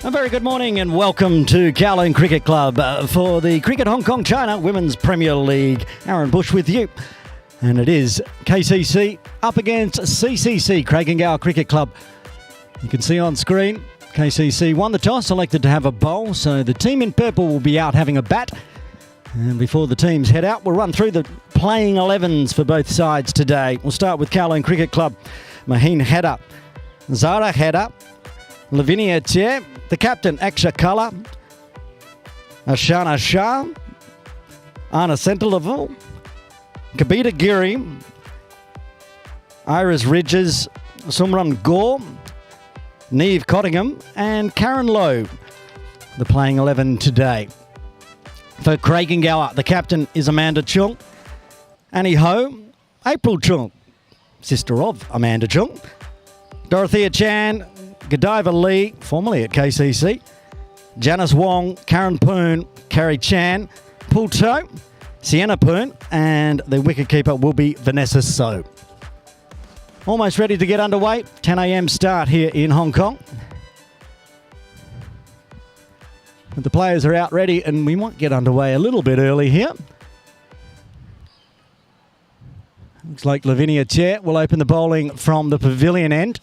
A very good morning and welcome to Kowloon Cricket Club for the Cricket Hong Kong China Women's Premier League. Aaron Bush with you. And it is KCC up against CCC, Craigengower Cricket Club. You can see on screen, KCC won the toss, selected to have a bowl. So the team in purple will be out having a bat. And before the teams head out, we'll run through the playing 11s for both sides today. We'll start with Kowloon Cricket Club. Maheen header, Zara header, Lavinia Chair, the captain Aksha Kala, Ashana Shah, Anna Centerlevel, Kabita Giri, Iris Ridges, Sumran Gore, Neve Cottingham and Karen Lowe, the playing 11 today. For Craigengower, the captain is Amanda Chung, Annie Ho, April Chung, sister of Amanda Chung, Dorothea Chan, Godiva Lee, formerly at KCC, Janice Wong, Karen Poon, Carrie Chan, Pul To, Sienna Poon, and the wicketkeeper will be Vanessa So. Almost ready to get underway. 10 a.m. start here in Hong Kong. But the players are out ready and we might get underway a little bit early here. Looks like Lavinia Chair will open the bowling from the pavilion end.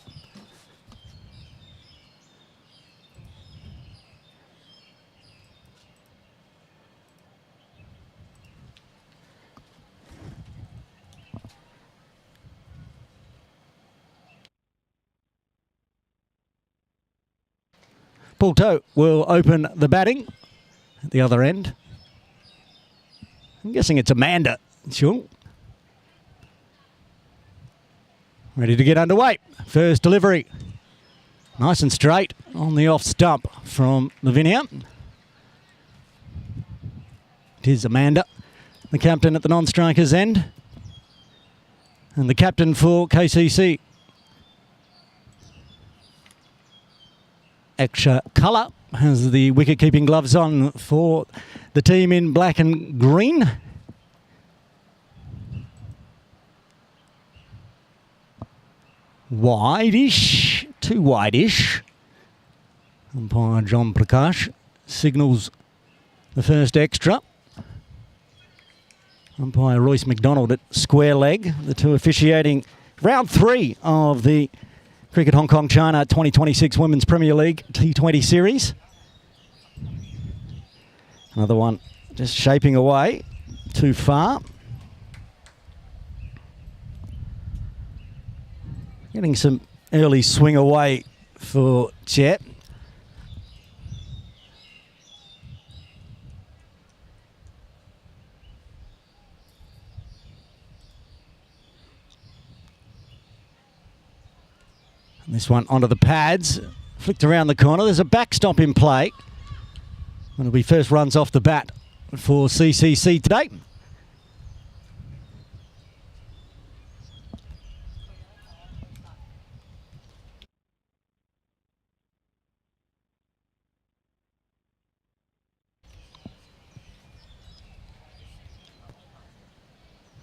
Pul To will open the batting at the other end. I'm guessing it's Amanda Chung. Ready to get underway. First delivery. Nice and straight on the off stump from Lavinia. It is Amanda, the captain at the non-strikers end. And the captain for KCC, Aksha Kala, has the wicket-keeping gloves on for the team in black and green. Wide-ish, too wide-ish. Umpire John Prakash signals the first extra. Umpire Royce McDonald at square leg. The two officiating round 3 of the Cricket Hong Kong China 2026 Women's Premier League T20 series. Another one just shaping away too far. Getting some early swing away for Chet. This one onto the pads, flicked around the corner. There's a backstop in play. It'll be first runs off the bat for CCC today.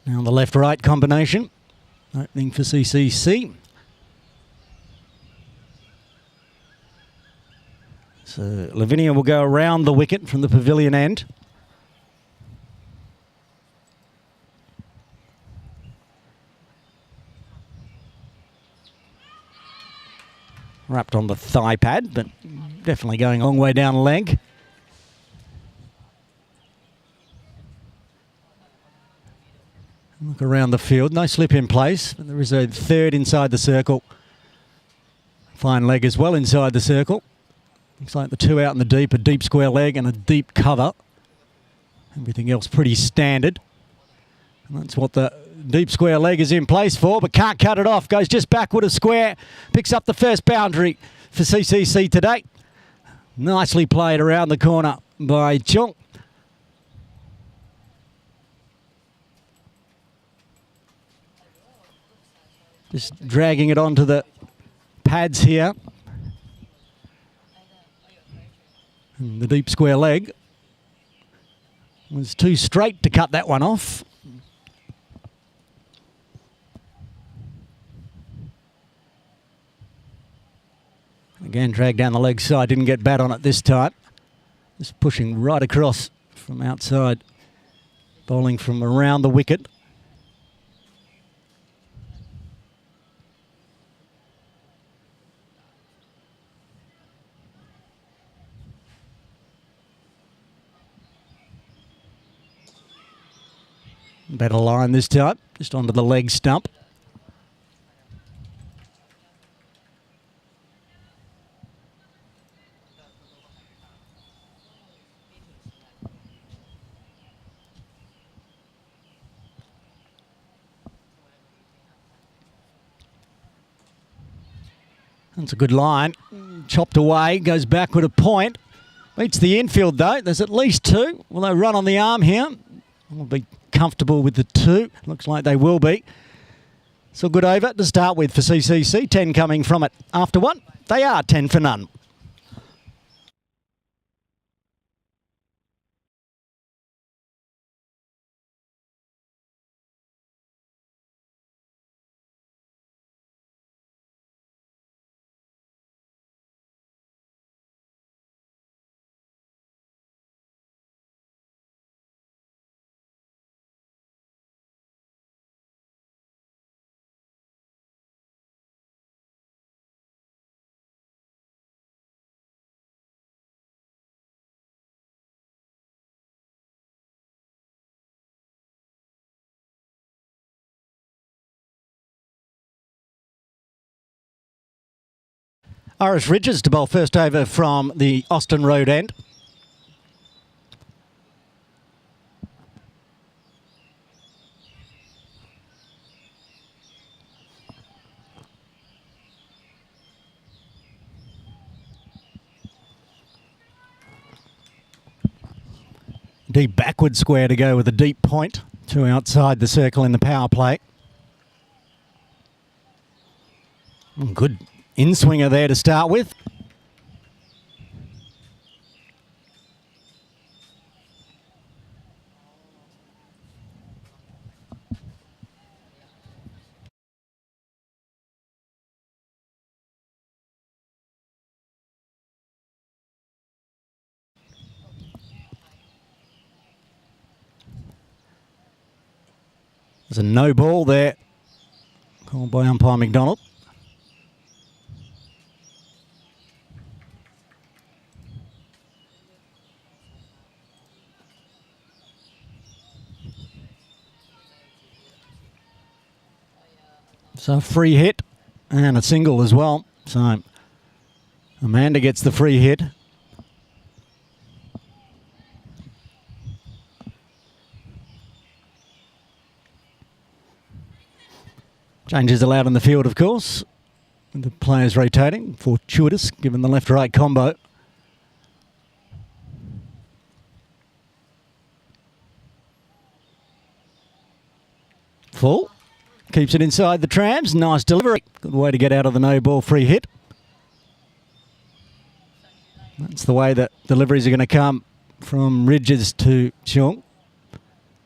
Now the left-right combination, opening for CCC. So Lavinia will go around the wicket from the pavilion end. Wrapped on the thigh pad, but definitely going a long way down leg. Look around the field, no slip in place, but there is a third inside the circle. Fine leg as well inside the circle. Looks like the two out in the deep, a deep square leg and a deep cover. Everything else pretty standard. And that's what the deep square leg is in place for, but can't cut it off. Goes just backward a square. Picks up the first boundary for CCC today. Nicely played around the corner by Chung. Just dragging it onto the pads here. And the deep square leg was too straight to cut that one off. Again, dragged down the leg side, didn't get bat on it this time. Just pushing right across from outside, bowling from around the wicket. Better line this time, just onto the leg stump. That's a good line. Chopped away, goes backward a point. Beats the infield though. There's at least two. Will they run on the arm here? We'll be comfortable with the two. Looks like they will be. So good over to start with for CCC. 10 coming from it after one. They are 10 for none. Irish Ridges to bowl first over from the Austin Road end. Deep backward square to go with a deep point to outside the circle in the power play. Good in-swinger there to start with. There's a no ball there, called by umpire McDonald. So a free hit and a single as well. So Amanda gets the free hit. Changes allowed in the field, of course. And the players rotating. Fortuitous, given the left-right combo. Full. Keeps it inside the trams. Nice delivery. Good way to get out of the no-ball free hit. That's the way that deliveries are going to come from Ridges to Chung,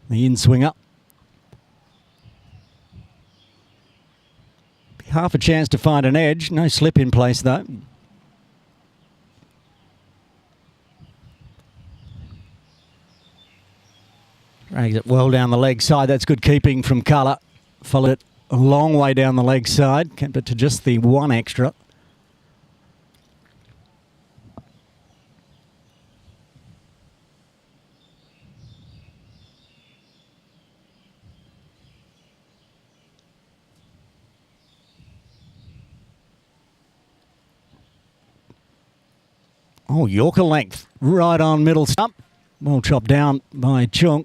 the in-swinger. Half a chance to find an edge. No slip in place, though. Drags it well down the leg side. That's good keeping from Colour. Followed it a long way down the leg side. Kept it to just the one extra. Oh, Yorker length. Right on middle stump. Well chopped down by Chung.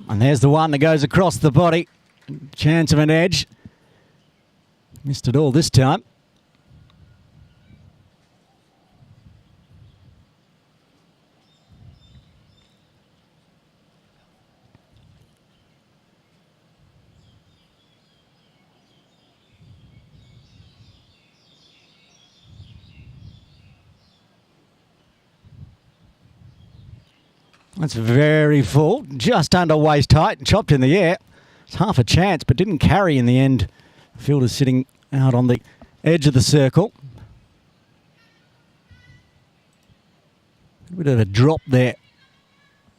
And there's the one that goes across the body. Chance of an edge. Missed it all this time. That's very full, just under waist height and chopped in the air. It's half a chance, but didn't carry in the end. Fielder sitting out on the edge of the circle. A bit of a drop there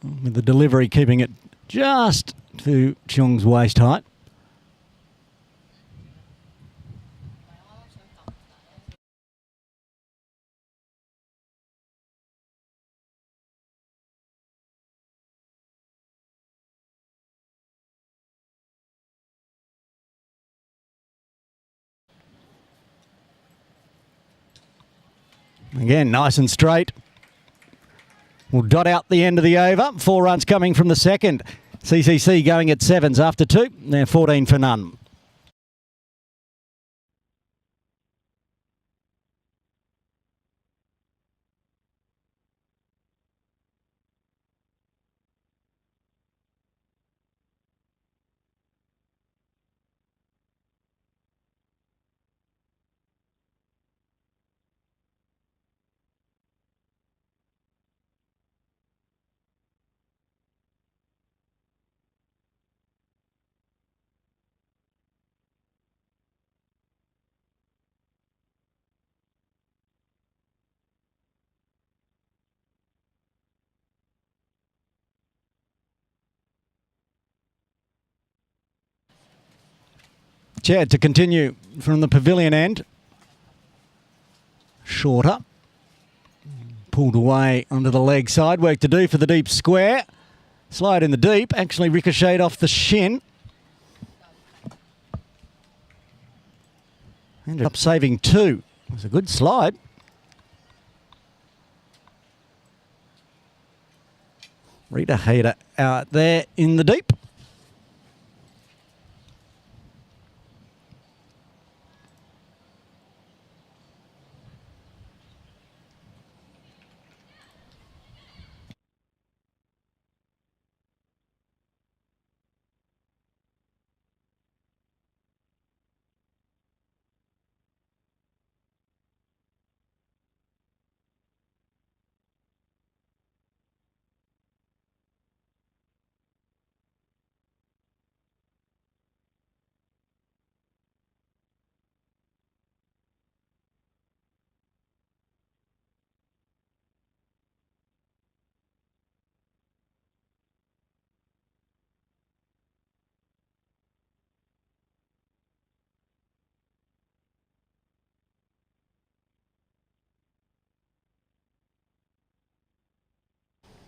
with the delivery keeping it just to Cheong's waist height. Again, nice and straight. We'll dot out the end of the over. 4 runs coming from the second. CCC going at 7s after 2. They're 14 for none. Chad to continue from the pavilion end. Shorter. Pulled away onto the leg side. Work to do for the deep square. Slide in the deep. Actually ricocheted off the shin. Ended up saving 2. It was a good slide. Rita Hayter out there in the deep.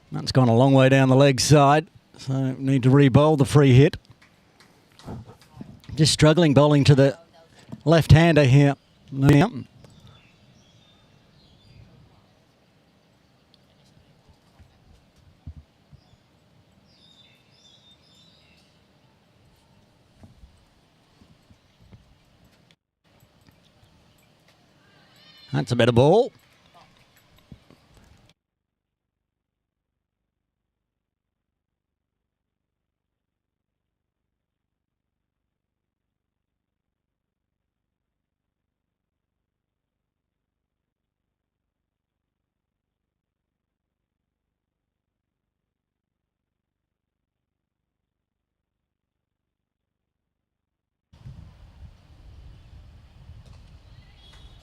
That's gone a long way down the leg side, so need to re-bowl the free hit. Just struggling bowling to the left-hander here. Yep. That's a better ball.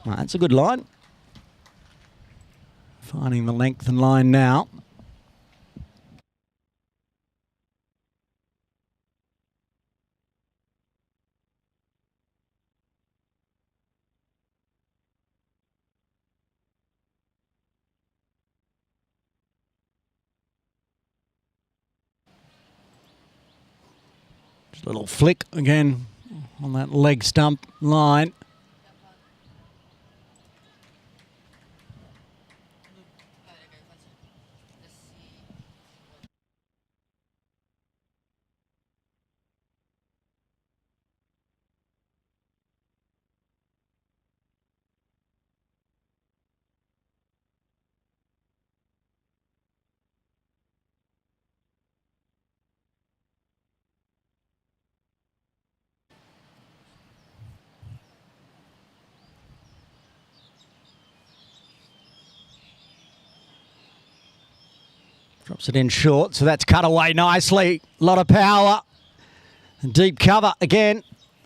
That's a good line. Finding the length and line now. Just a little flick again on that leg stump line. Drops it in short, so that's cut away nicely. A lot of power. Deep cover again.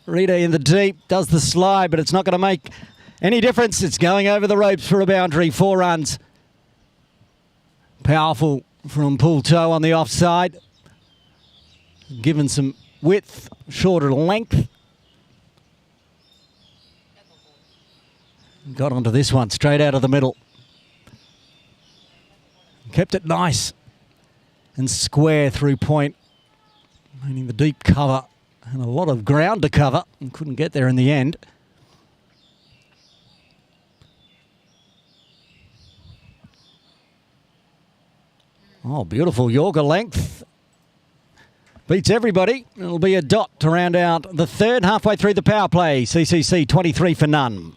Rita in the deep, does the slide, but it's not going to make any difference. It's going over the ropes for a boundary. 4 runs. Powerful from Pool Toe on the offside. Given some width, shorter length. Got onto this one, straight out of the middle. Kept it nice and square through point. Meaning the deep cover and a lot of ground to cover and couldn't get there in the end. Oh, beautiful Yorker length. Beats everybody. It'll be a dot to round out the third, halfway through the power play. CCC 23 for none.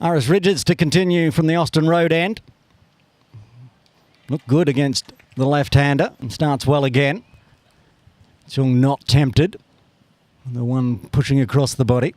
Iris Ridges to continue from the Austin Road end. Looked good against the left-hander and starts well again. Still not tempted. The one pushing across the body.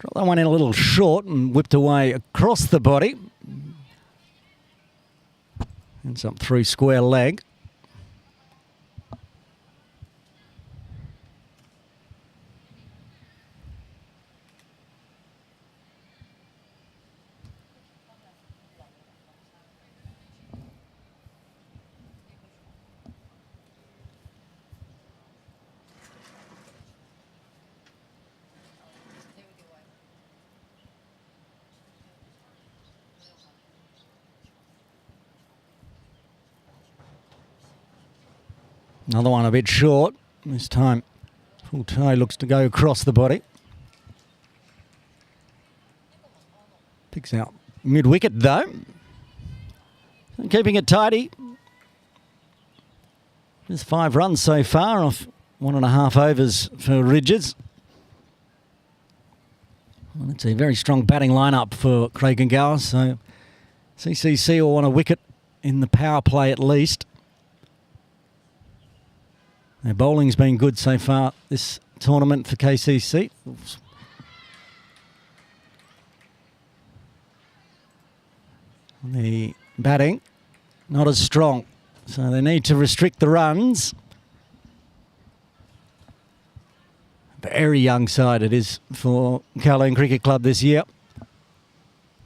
Got that one in a little short and whipped away across the body. Ends up through square leg. Another one a bit short. This time, Full Toe looks to go across the body. Picks out mid-wicket though. Keeping it tidy. Just 5 runs so far off 1.5 overs for Ridges. Well, it's a very strong batting lineup for Craig and Gower, so CCC will want a wicket in the power play at least. Their bowling's been good so far this tournament for KCC. The batting, not as strong, so they need to restrict the runs. Very young side it is for Kowloon Cricket Club this year.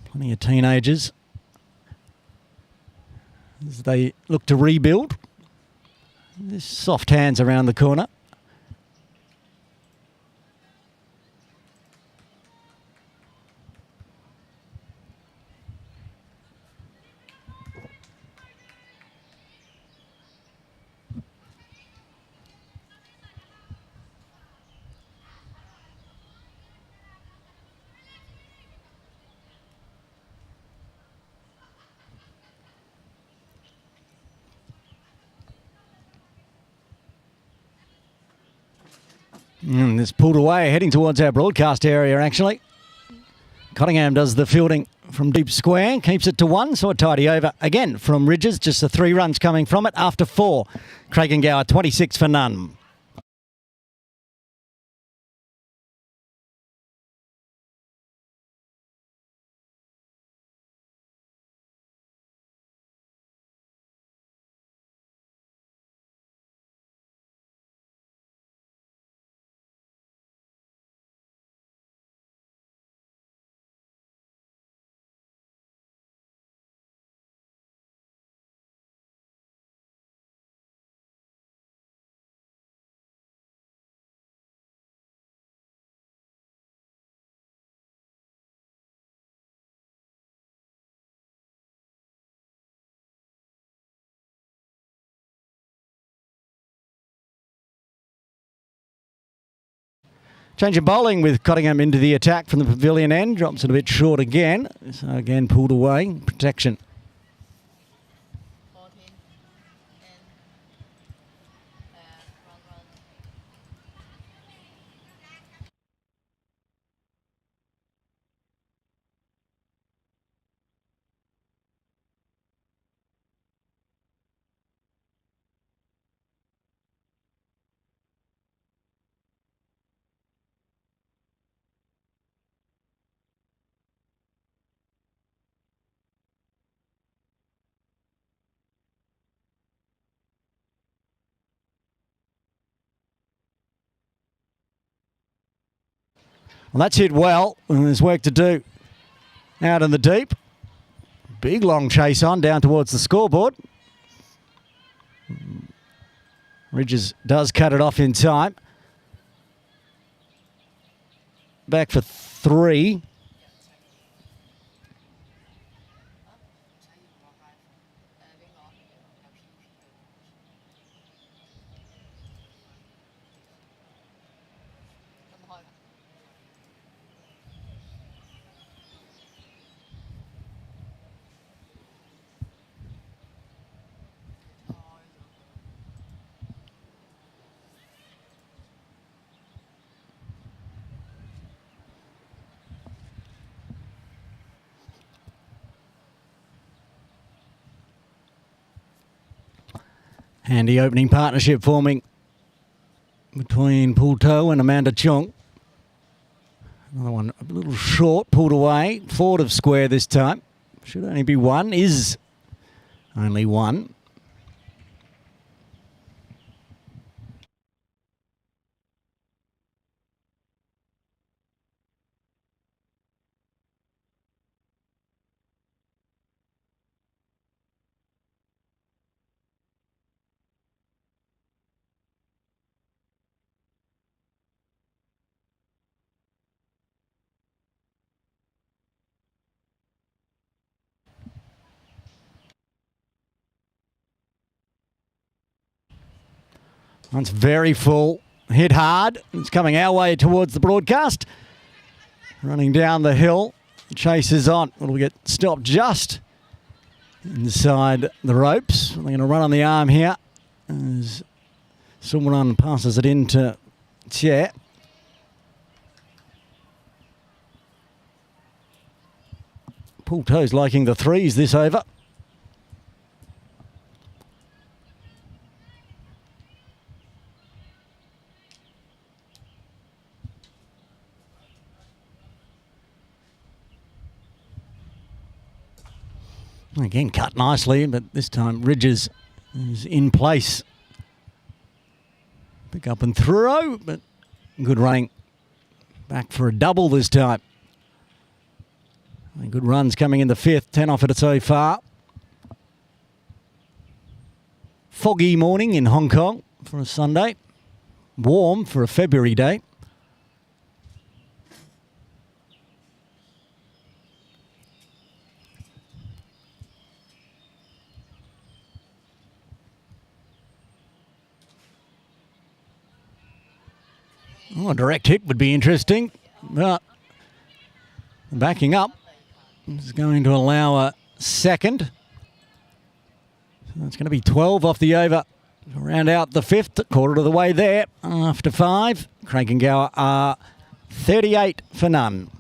Plenty of teenagers as they look to rebuild. There's soft hands around the corner. It's pulled away, heading towards our broadcast area, actually. Cottingham does the fielding from deep square, keeps it to 1, so a tidy over again from Ridges. Just the 3 runs coming from it after 4. Craigengauer 26 for none. Change of bowling with Cottingham into the attack from the pavilion end. Drops it a bit short again. So again pulled away. Protection. 14 and run. Well, that's hit well, and there's work to do out in the deep. Big long chase on down towards the scoreboard. Ridges does cut it off in time. Back for 3. Handy opening partnership forming between Pulto and Amanda Chung. Another one a little short, pulled away. Forward of square this time. Should only be 1, is only 1. That's very full. Hit hard. It's coming our way towards the broadcast. Running down the hill. Chase is on. It'll get stopped just inside the ropes. They're going to run on the arm here as someone passes it into Chair. Pulto's liking the 3s this over. Again, cut nicely, but this time Ridges is in place. Pick up and throw, but good running. Back for a double this time. And good runs coming in the 5th, 10 off it so far. Foggy morning in Hong Kong for a Sunday. Warm for a February day. Oh, a direct hit would be interesting, but backing up is going to allow a second. So that's going to be 12 off the over Round out the fifth, quarter of the way there. After 5, Craigengauer are 38 for none.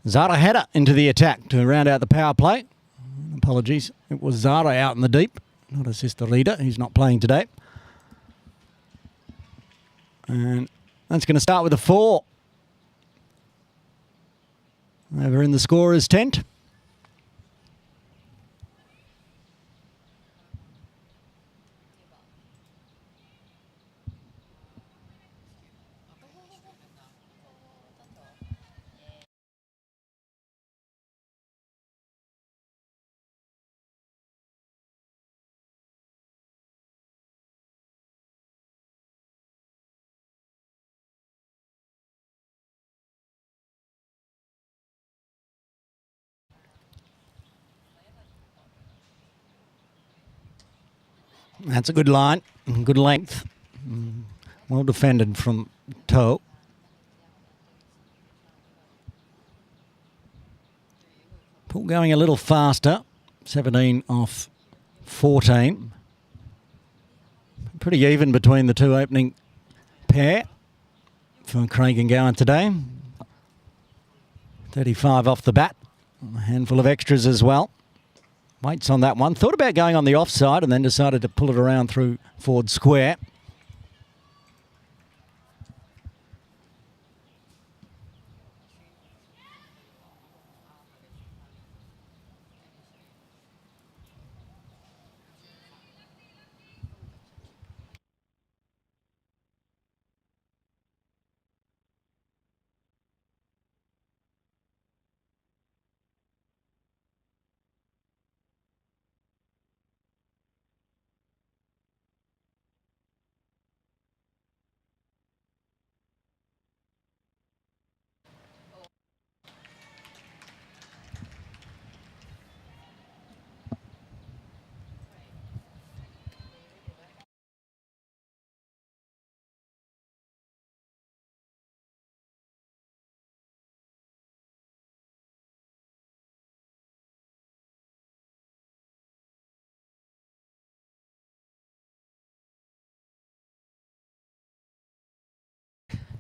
Zara Hedder into the attack to round out the power play. Apologies, it was Zara out in the deep, not her sister Rita, who's not playing today. And that's going to start with a 4. Over in the scorer's tent. That's a good line, good length. Well defended from toe. Pool going a little faster, 17 off 14. Pretty even between the two opening pair for Craigengauer today. 35 off the bat, a handful of extras as well. Weights on that one. Thought about going on the offside and then decided to pull it around through Ford Square.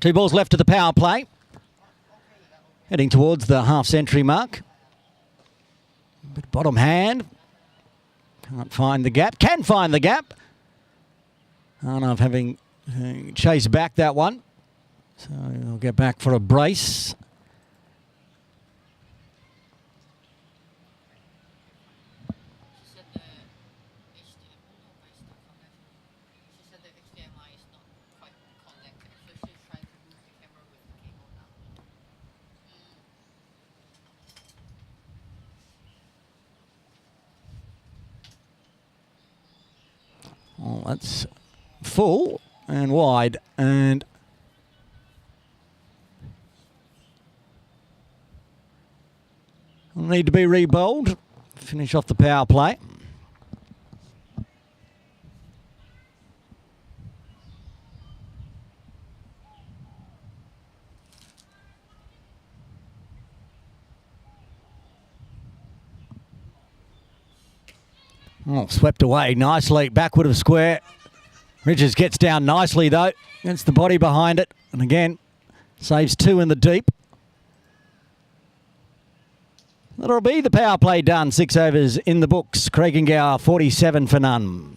Two balls left to the power play. Heading towards the half-century mark. But bottom hand. Can't find the gap. Can find the gap. Arnav having chased back that one. So they'll get back for a brace. Oh, that's full and wide, and will need to be re-bowled. Finish off the power play. Oh, swept away nicely, backward of square. Richards gets down nicely though, against the body behind it. And again, saves 2 in the deep. That'll be the power play done. 6 overs in the books. Craigengauer 47 for none.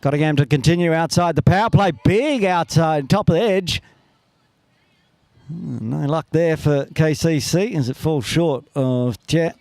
Cottingham to continue outside the power play. Big outside, top of the edge. No luck there for KCC as it falls short of Jet.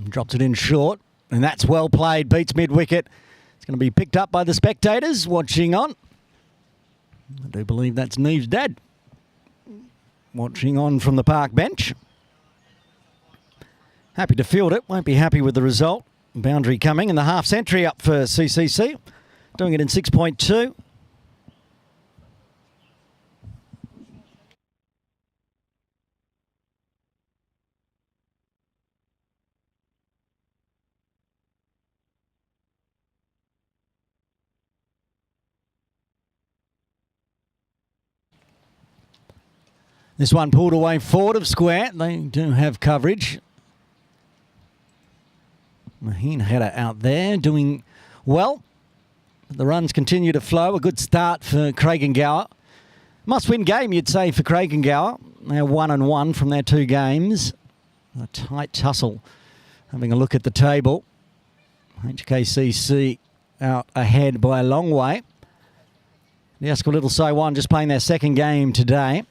Drops it in short, and that's well played. Beats mid-wicket. It's going to be picked up by the spectators watching on. I do believe that's Neve's dad watching on from the park bench. Happy to field it. Won't be happy with the result. Boundary coming, and the half century up for CCC. Doing it in 6.2. This one pulled away forward of square. They do have coverage. Maheen header out there doing well. The runs continue to flow. A good start for Craigenglower. Must-win game, you'd say, for Craigenglower. They're 1-1 from their 2 games. A tight tussle. Having a look at the table. HKCC out ahead by a long way. The Ascot Little Saiwan just playing their 2nd game today.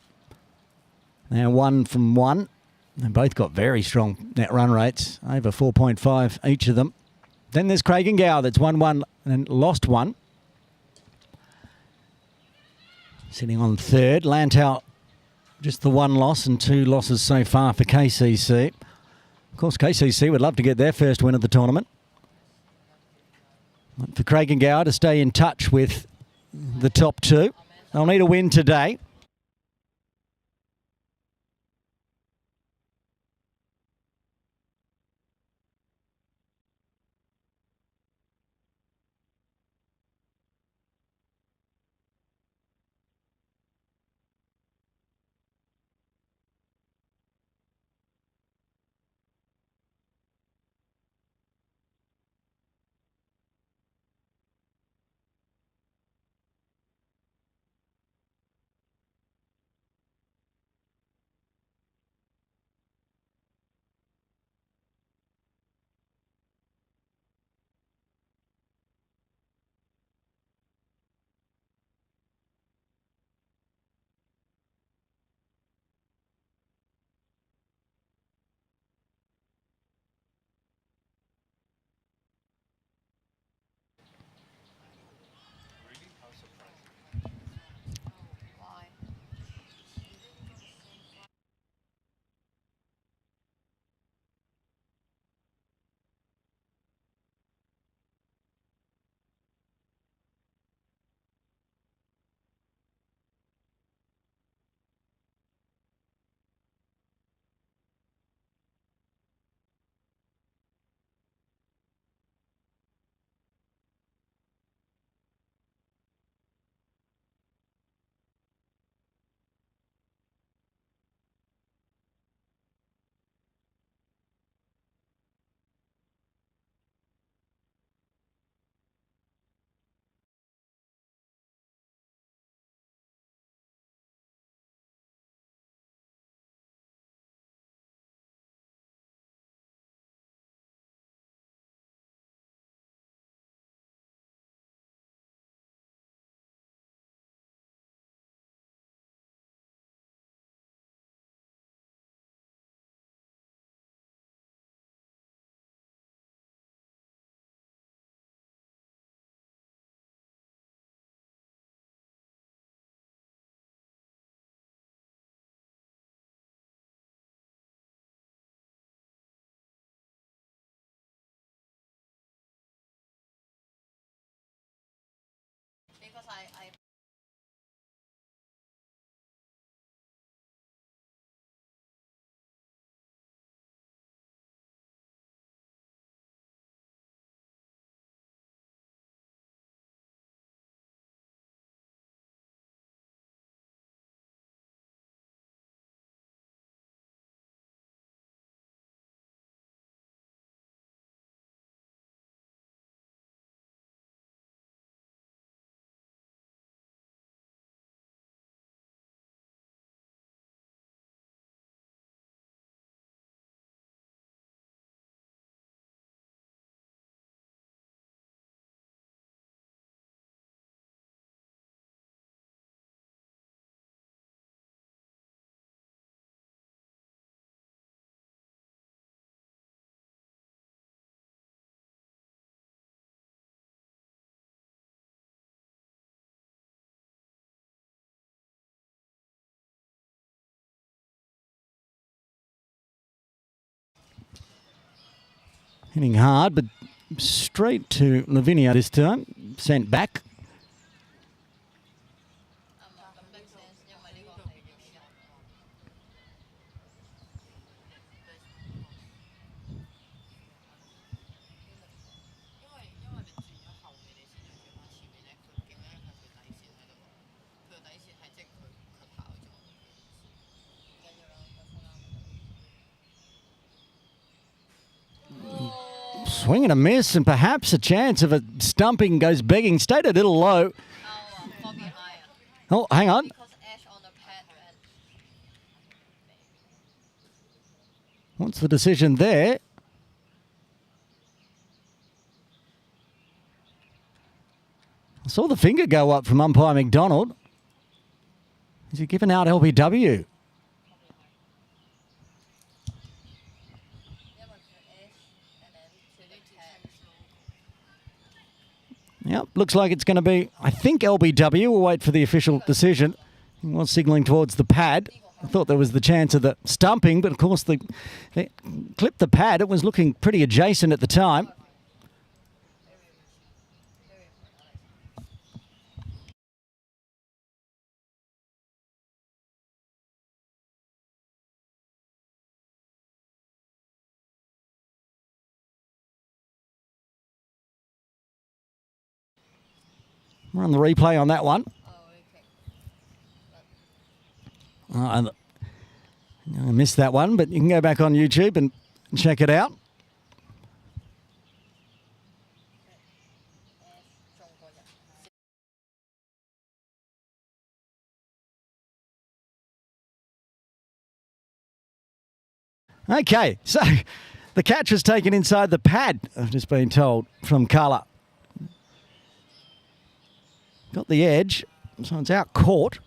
Now 1 from 1. They both got very strong net run rates, over 4.5 each of them. Then there's Craigenglower that's 1-1 and lost 1. Sitting on 3rd. Lantau just the 1 loss and 2 losses so far for KCC. Of course, KCC would love to get their first win of the tournament. For Craigenglower to stay in touch with the top 2. They'll need a win today. Hitting hard, but straight to Lavinia this time. Sent back. Swing and a miss, and perhaps a chance of a stumping goes begging. Stayed a little low. Oh, hang on. What's the decision there? I saw the finger go up from umpire McDonald. Is he giving out LBW? Yep, looks like it's going to be, I think, LBW. We'll wait for the official decision. He was signalling towards the pad. I thought there was the chance of the stumping, but of course they clipped the pad. It was looking pretty adjacent at the time. We're on the replay on that one. I missed that one, but you can go back on YouTube and check it out. Okay, so the catch was taken inside the pad, I've just been told from Carla. Got the edge, so it's out caught.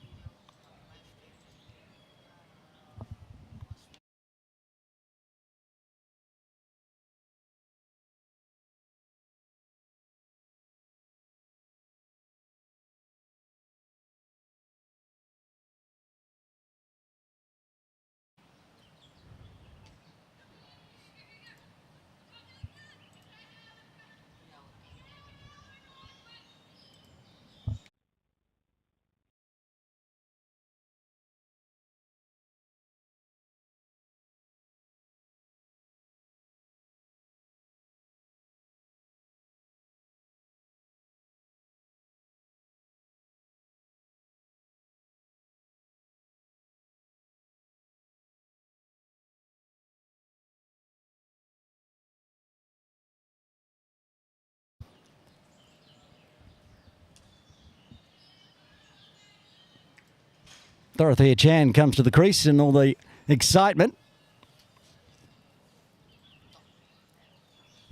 Dorothea Chan comes to the crease in all the excitement.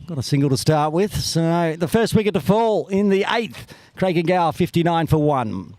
Got a single to start with. So the first wicket to fall in the 8th. Craig and Gower 59 for 1.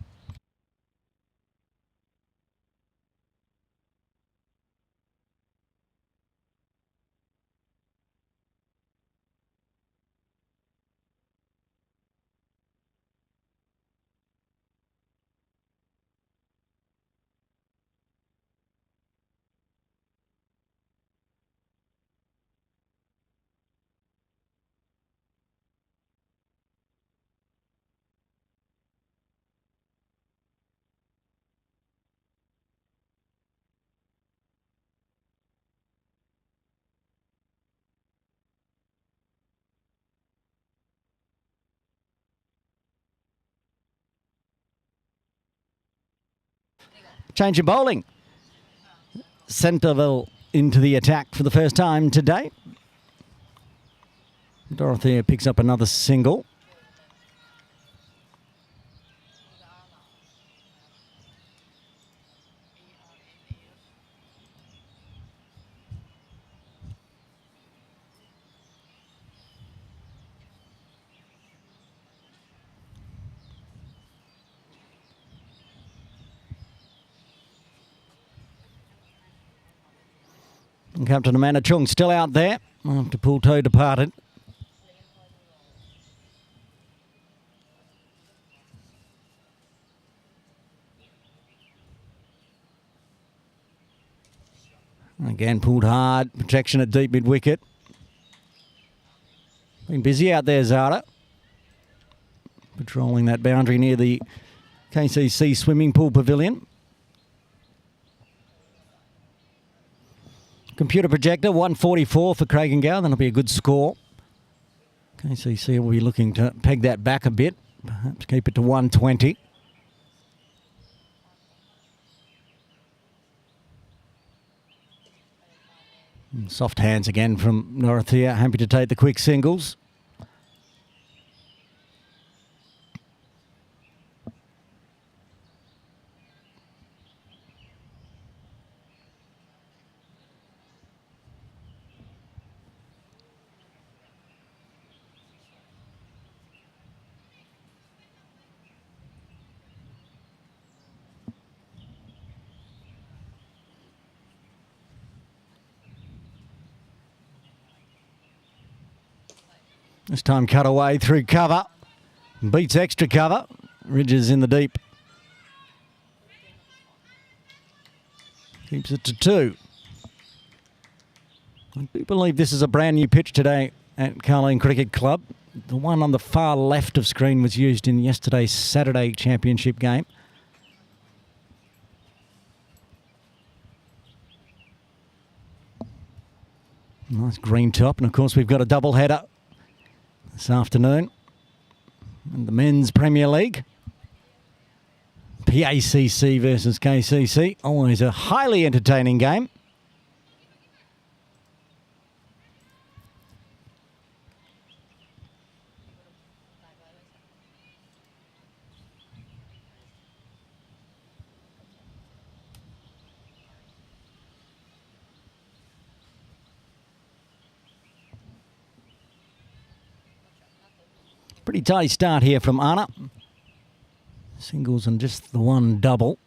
Change of bowling. Centerville into the attack for the first time today. Dorothea picks up another single. And Captain Amanda Chung still out there after Poulto departed. Again pulled hard, protection at deep mid-wicket. Been busy out there, Zara. Patrolling that boundary near the KCC swimming pool pavilion. Computer projector, 144 for Craig and Gow. That'll be a good score. KCC will be looking to peg that back a bit. Perhaps keep it to 120. And soft hands again from Dorothea. Happy to take the quick singles. This time cut away through cover. Beats extra cover. Ridges in the deep. Keeps it to 2. I do believe this is a brand new pitch today at Carleen Cricket Club. The one on the far left of screen was used in yesterday's Saturday Championship game. Nice green top. And of course we've got a double header this afternoon in the Men's Premier League. PACC versus KCC. Always a highly entertaining game. Pretty tight start here from Anna. Singles and just the one double.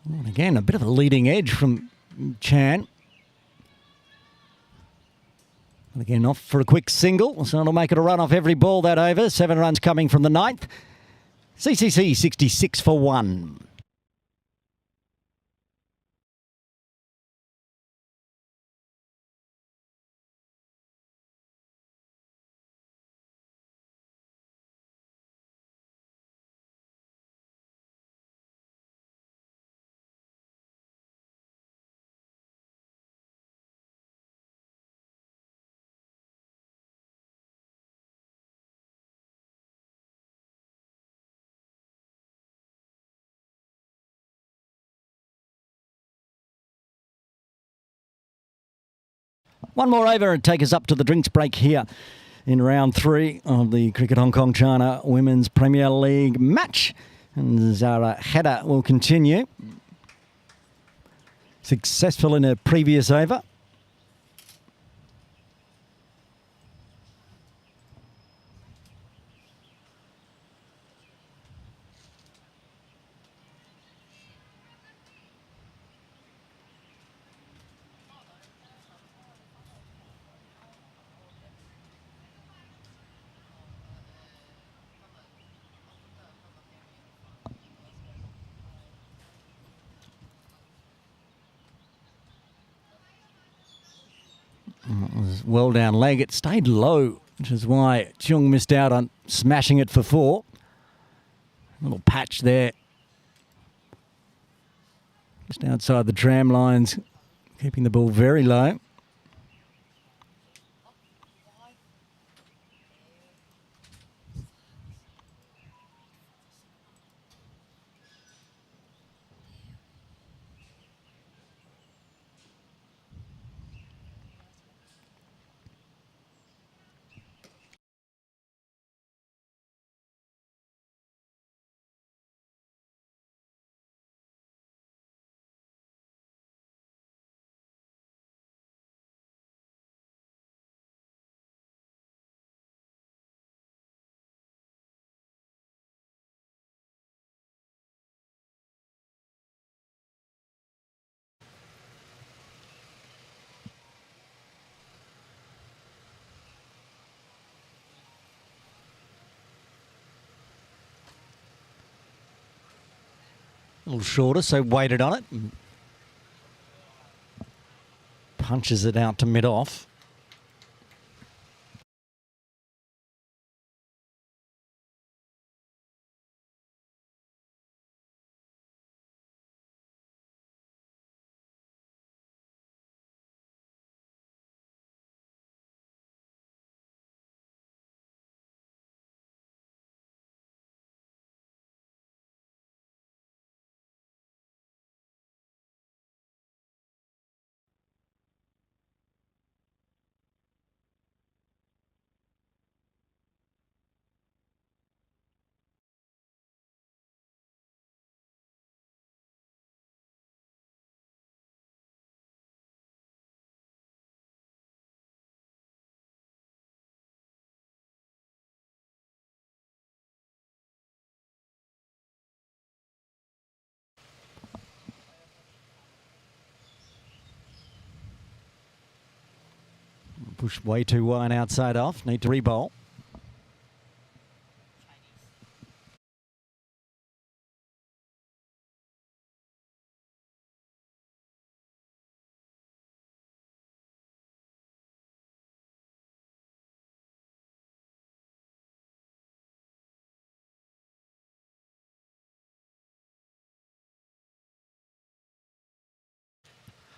And again, a bit of a leading edge from Chan. And again, off for a quick single. So it'll make it a run off every ball that over. 7 runs coming from the 9th. CCC 66 for 1. One more over and take us up to the drinks break here in round 3 of the Cricket Hong Kong China Women's Premier League match. And Zara Hedda will continue. Successful in her previous over. It was well down leg. It stayed low, which is why Chung missed out on smashing it for 4. Little patch there. Just outside the tram lines, keeping the ball very low. A little shorter, so waited on it. punches it out to mid-off. Push way too wide outside off. Need to re-bowl.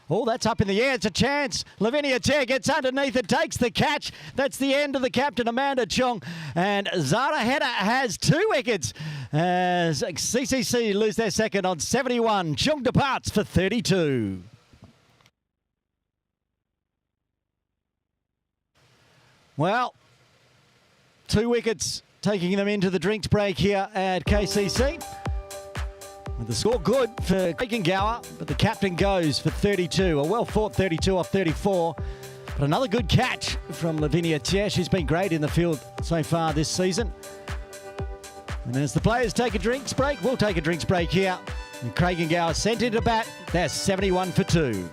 Oh, that's up in the air. It's a chance. Lavinia Chair gets underneath it, takes the catch. That's the end of the captain, Amanda Chong. And Zara Hedda has 2 wickets as CCC lose their second on 71. Chung departs for 32. Well, 2 wickets taking them into the drinks break here at KCC. The score good for Gower, but the captain goes for 32. A well-fought 32 off 34. But another good catch from Lavinia Chair. She's been great in the field so far this season. And as the players take a drinks break, we'll take a drinks break here. And Gower sent into bat. They're 71 for 2.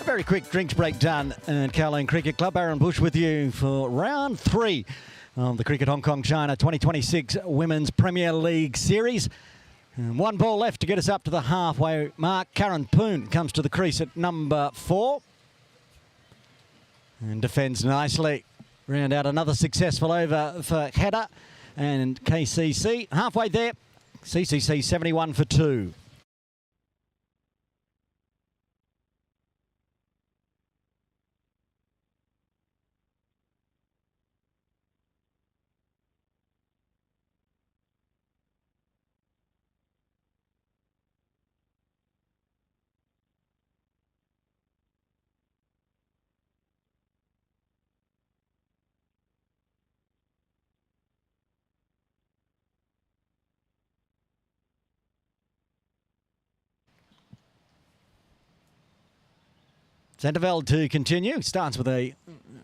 A very quick drinks break done at Kowloon Cricket Club. Aaron Bush with you for round 3 of the Cricket Hong Kong China 2026 Women's Premier League Series. And 1 ball left to get us up to the halfway mark. Karen Poon comes to the crease at number 4 and defends nicely. Round out another successful over for Hedda and KCC. Halfway there, CCC 71 for 2. Centerveld to continue. Starts with a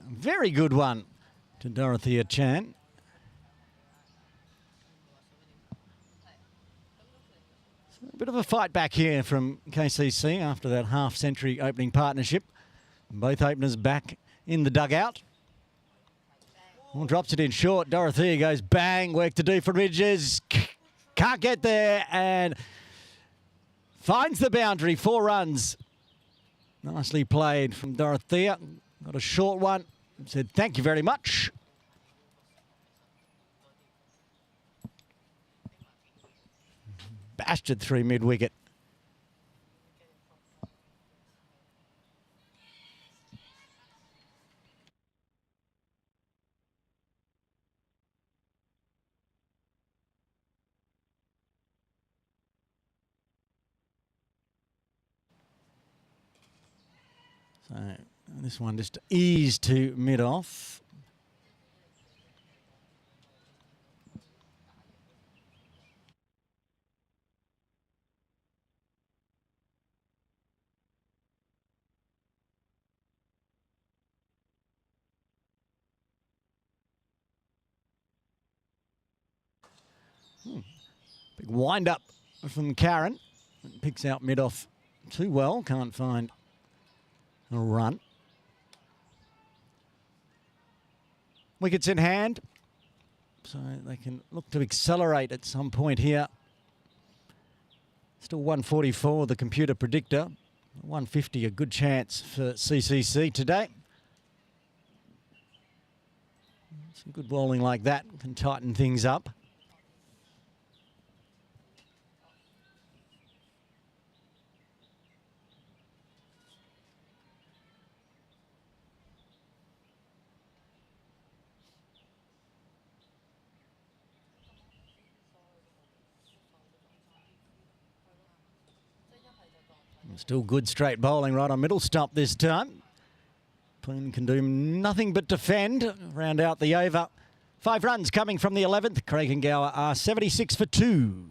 very good one to Dorothea Chan. So a bit of a fight back here from KCC after that half-century opening partnership. Both openers back in the dugout. Well, drops it in short. Dorothea goes bang. Work to do for Ridges. Can't get there and finds the boundary. 4 runs. Nicely played from Dorothea. Got a short one. Said thank you very much. Bashed it through mid-wicket. So this one just eased to mid-off. Big wind up from Karen. Picks out mid-off too well. Can't find a run. Wickets in hand. So they can look to accelerate at some point here. Still 144, the computer predictor. 150, a good chance for CCC today. Some good bowling like that can tighten things up. Still good straight bowling right on middle stump this time. Prem can do nothing but defend. Round out the over. 5 runs coming from the 11th. Craig and Gower are 76 for 2.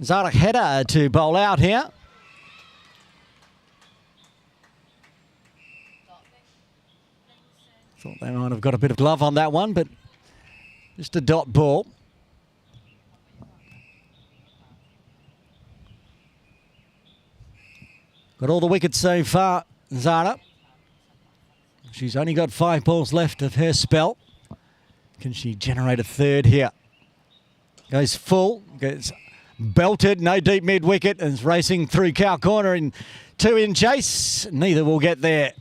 Zara header to bowl out here. Thought they might have got a bit of glove on that one, but just a dot ball. Got all the wickets so far, Zara. She's only got 5 balls left of her spell. Can she generate a third here? Goes full, gets belted, no deep mid-wicket, and is racing through cow corner in 2 in chase. Neither will get there.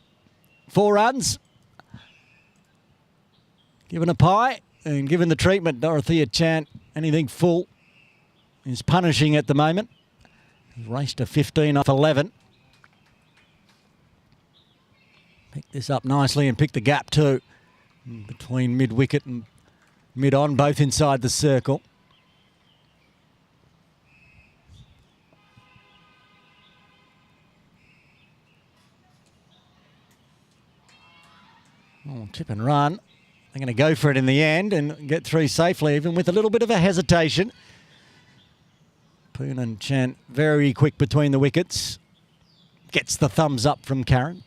4 runs. Given a pie and given the treatment, Dorothea Chan, anything full, is punishing at the moment. He's raced a 15 off 11. Picked this up nicely and picked the gap too. Between mid-wicket and mid-on, both inside the circle. Oh, tip and run. They're going to go for it in the end and get through safely, even with a little bit of a hesitation. Poon and Chan very quick between the wickets. Gets the thumbs up from Karen.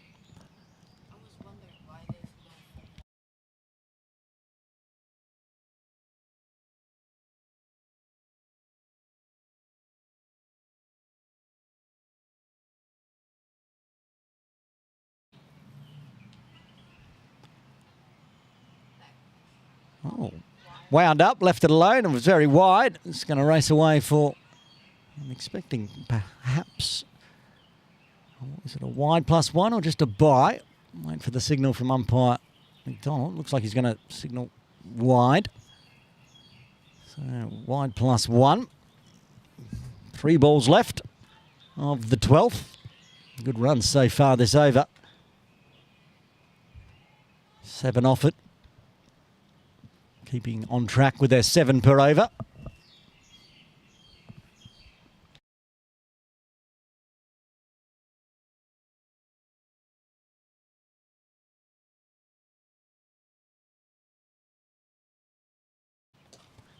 Oh, wound up, left it alone and was very wide. It's going to race away for, I'm expecting perhaps, is it a wide +1 or just a bye? Wait for the signal from umpire McDonald. Looks like he's going to signal wide. So wide +1. 3 balls left of the 12th. Good runs so far this over. 7 off it. keeping on track with their 7 per over.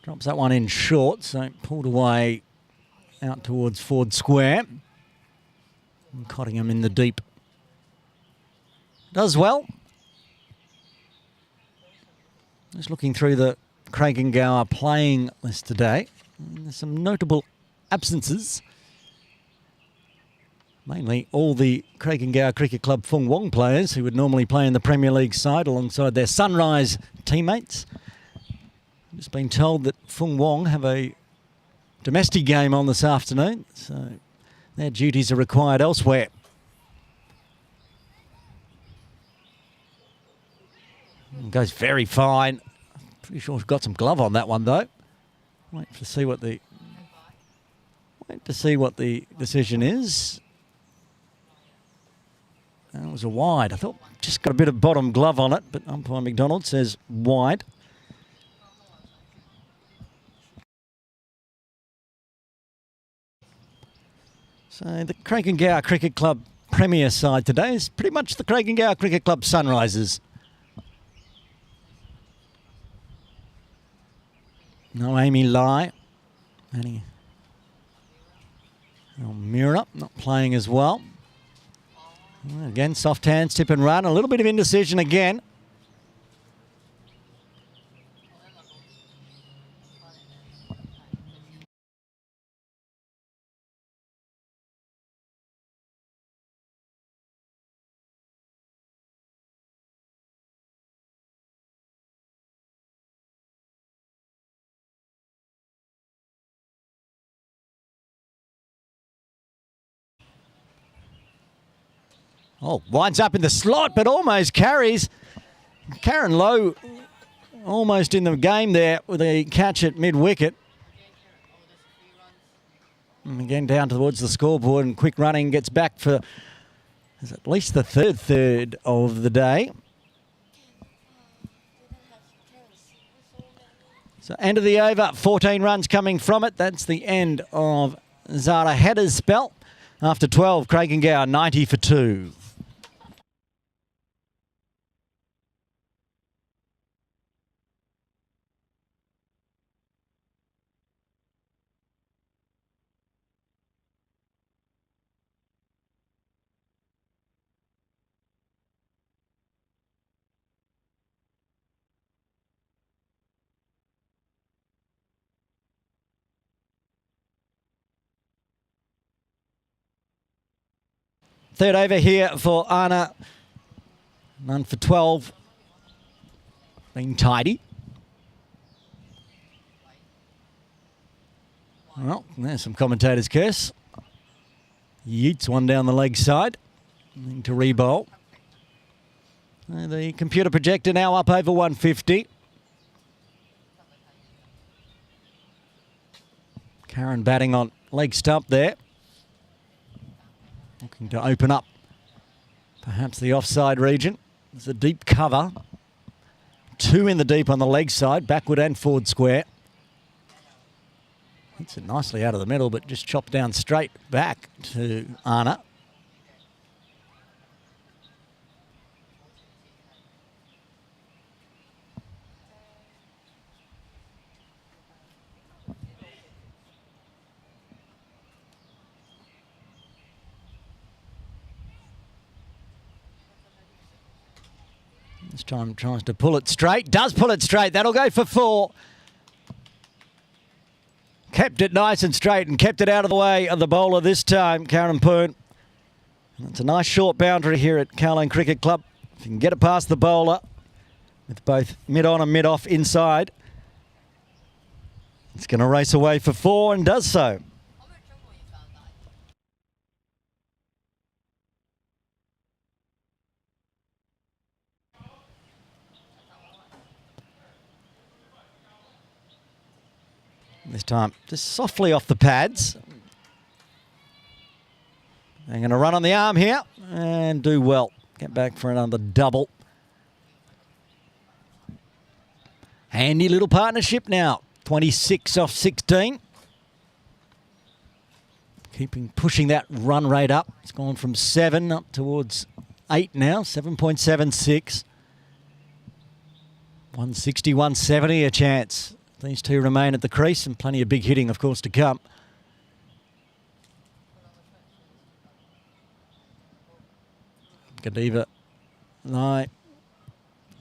Drops that one in short, so pulled away out towards Ford Square. And Cottingham in the deep. Does well. Just looking through the Craig and Gower playing list today. There's some notable absences. Mainly all the Craig and Gower Cricket Club Fung Wong players who would normally play in the Premier League side alongside their Sunrise teammates. Just been told that Fung Wong have a domestic game on this afternoon, so their duties are required elsewhere. Goes very fine. Pretty sure she's got some glove on that one though. Wait to see what the decision is. That was a wide. I thought just got a bit of bottom glove on it, but umpire McDonald says wide. So the Craig and Gower Cricket Club Premier side today is pretty much the Craig and Gower Cricket Club Sunrisers. No Amy Lai. Mira not playing as well. Again, soft hands, tip and run. A little bit of indecision again. Oh, winds up in the slot, but almost carries. Karen Lowe almost in the game there with a catch at mid-wicket. And again, down towards the scoreboard and quick running gets back for at least the third of the day. So end of the over, 14 runs coming from it. That's the end of Zara Hedder's spell. After 12, Craig and Gower 90 for 2. Third over here for Anna. None for 12. Being tidy. Well, there's some commentators' curse. Yeets one down the leg side. To re-bowl. The computer projector now up over 150. Karen batting on leg stump there. Looking to open up perhaps the offside region. There's a deep cover. 2 in the deep on the leg side, backward and forward square. Hits it nicely out of the middle, but just chopped down straight back to Anna. This time tries to pull it straight. Does pull it straight. That'll go for 4. Kept it nice and straight and kept it out of the way of the bowler this time, Karen Poon. It's a nice short boundary here at Kowloon Cricket Club. If you can get it past the bowler with both mid-on and mid-off inside, it's going to race away for 4 and does so. This time, just softly off the pads. They're going to run on the arm here and do well. Get back for another double. Handy little partnership now. 26 off 16. Pushing that run rate up. It's gone from 7 up towards 8 now. 7.76. 160, 170 a chance. These two remain at the crease and plenty of big hitting, of course, to come. Godiva,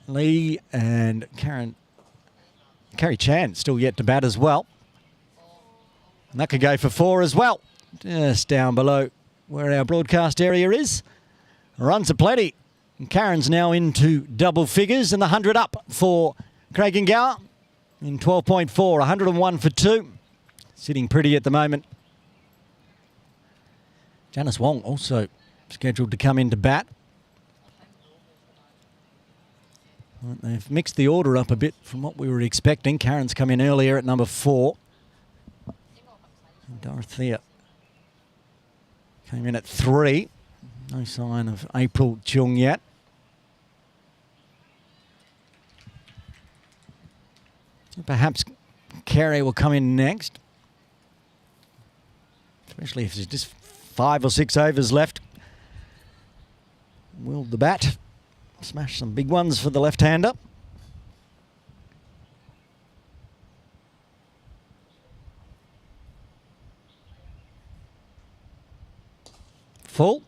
Lee and Carrie Chan still yet to bat as well. And that could go for 4 as well. Just down below where our broadcast area is. Runs are plenty. And Karen's now into double figures and the 100 up for Craig and Gower in 12.4, 101 for 2. Sitting pretty at the moment. Janice Wong also scheduled to come into bat. They've mixed the order up a bit from what we were expecting. Karen's come in earlier at number 4. And Dorothea came in at 3. No sign of April Chung yet. Perhaps Carey will come in next. Especially if there's just 5 or 6 overs left. Will the bat smash some big ones for the left-hander? Full.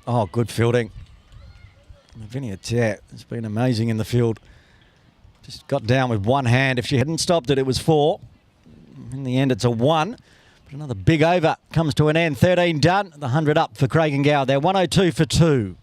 Oh, good fielding. Lavinia Terre has been amazing in the field. Just got down with one hand. If she hadn't stopped it, it was 4. In the end, it's a 1. But another big over comes to an end. 13 done. The 100 up for Craig and Gower. They're 102 for 2.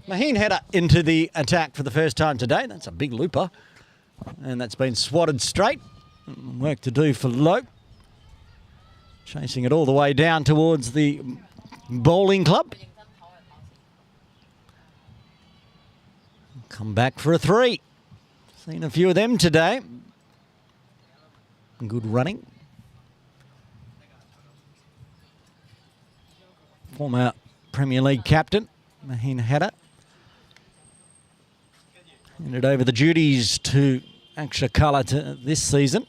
Maheen header into the attack for the first time today. That's a big looper. And that's been swatted straight. Work to do for Lowe. Chasing it all the way down towards the bowling club. Come back for a 3. Seen a few of them today. Good running. Former Premier League captain, Maheen Hatter. Handed over the duties to Aksha Kala this season.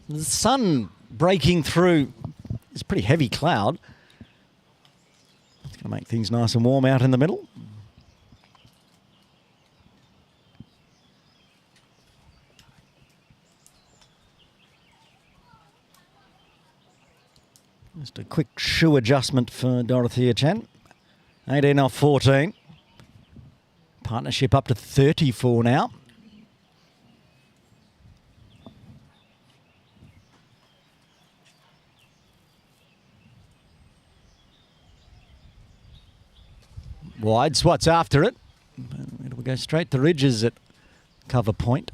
The sun breaking through this pretty heavy cloud. It's going to make things nice and warm out in the middle. Just a quick shoe adjustment for Dorothea Chan. 18 off 14. Partnership up to 34 now. Wide swats after it. It'll go straight to ridges at cover point.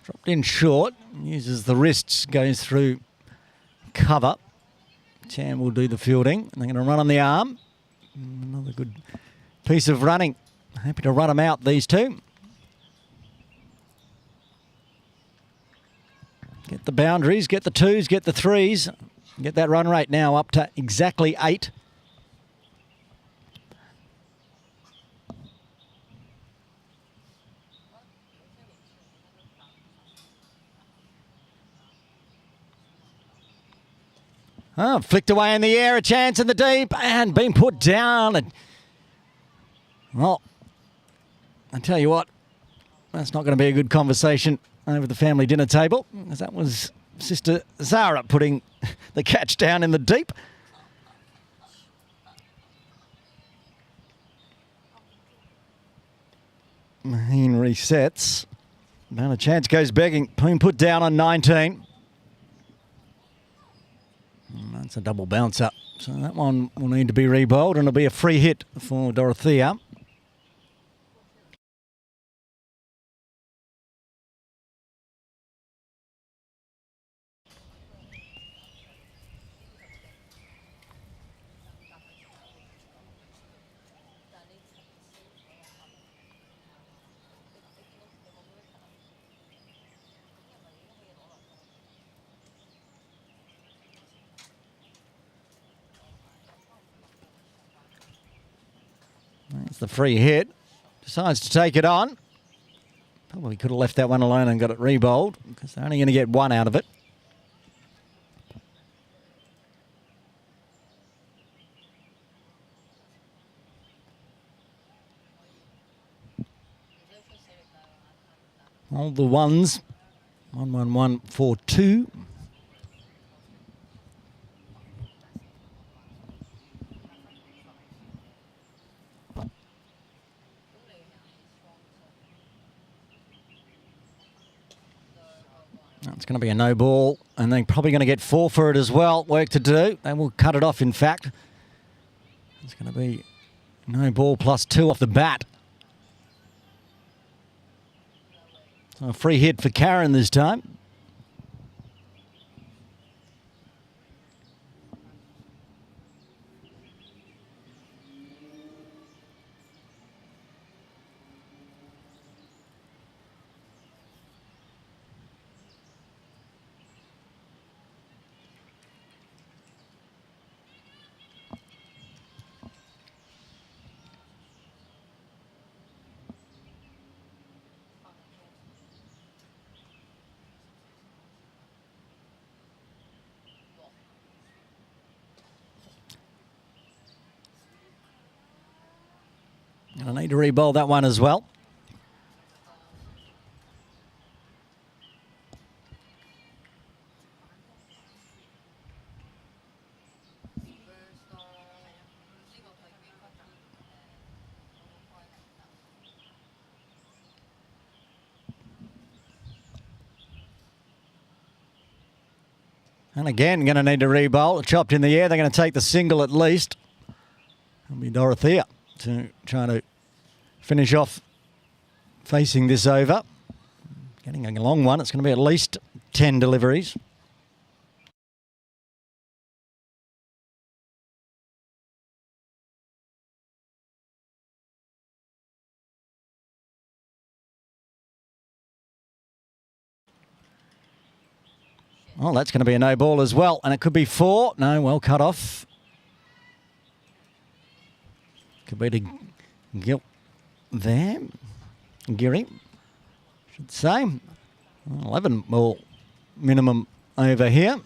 Dropped in short, uses the wrists, goes through cover. Chan will do the fielding. And they're going to run on the arm. Another good piece of running. Happy to run them out, these two. Get the boundaries, get the 2s, get the 3s. Get that run rate now up to exactly 8. Oh, flicked away in the air, a chance in the deep, and been put down. And, well, I tell you what, that's not going to be a good conversation over the family dinner table, as that was Sister Zara putting the catch down in the deep. Maheen resets. Now a chance goes begging. Poon put down on 19. That's a double bouncer. So that one will need to be rebowled, and it'll be a free hit for Dorothea. That's the free hit. Decides to take it on. Probably could have left that one alone and got it rebowled, because they're only going to get one out of it. All the ones. 1-1-1-4-2. It's going to be a no ball, and they're probably going to get 4 for it as well. Work to do. They will cut it off, in fact. It's going to be no ball plus 2 off the bat. So a free hit for Karen this time. I need to re-bowl that one as well. And again, going to need to re-bowl. Chopped in the air. They're going to take the single at least. It'll be Dorothea to try to finish off facing this over. Getting a long one. It's going to be at least 10 deliveries. Well, that's going to be a no ball as well. And it could be 4. No, well cut off. Could be to Gil there. Geary, should say. 11 ball minimum over here.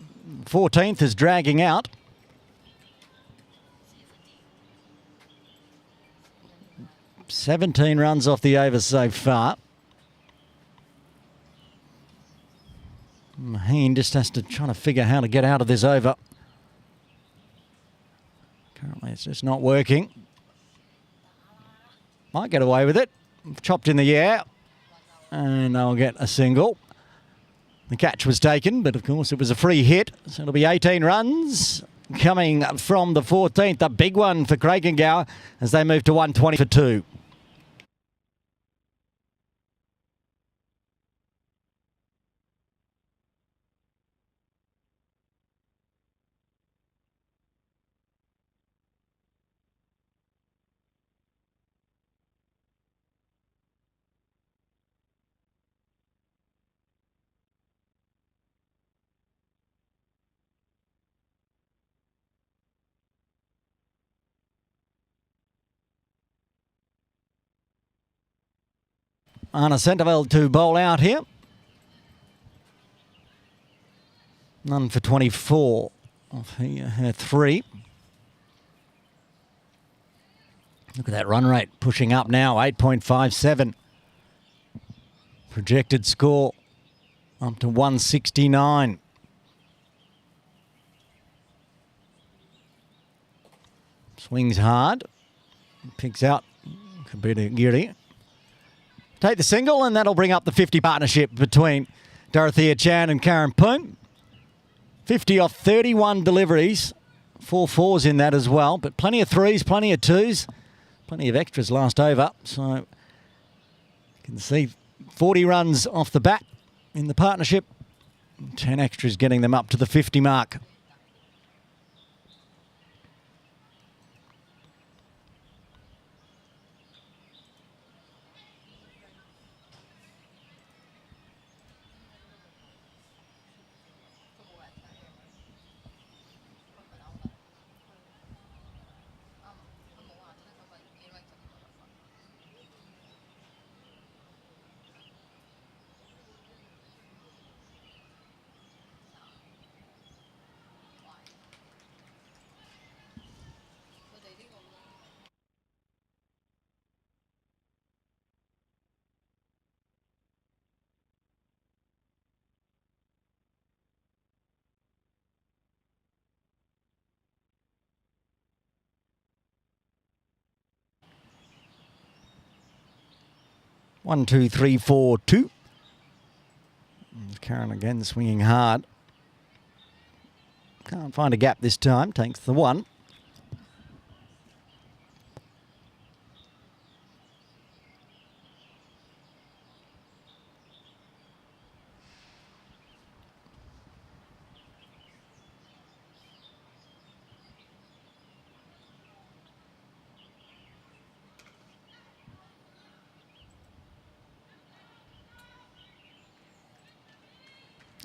14th is dragging out. $17 runs off the over so far. Maheen just has to try to figure how to get out of this over. Currently it's just not working. Might get away with it. Chopped in the air. And they'll get a single. The catch was taken, but of course it was a free hit. So it'll be 18 runs coming from the 14th. A big one for Krakengower as they move to 120 for 2. Anna Centerville to bowl out here. None for 24 of her 3. Look at that run rate pushing up now, 8.57. Projected score up to 169. Swings hard. Picks out Kabita Giri. Take the single, and that'll bring up the 50 partnership between Dorothea Chan and Karen Poon. 50 off 31 deliveries. 4 fours in that as well, but plenty of 3s, plenty of 2s, plenty of extras last over. So you can see 40 runs off the bat in the partnership. 10 extras getting them up to the 50 mark. One, two, three, four, 2. Karen again swinging hard. Can't find a gap this time. Takes the 1.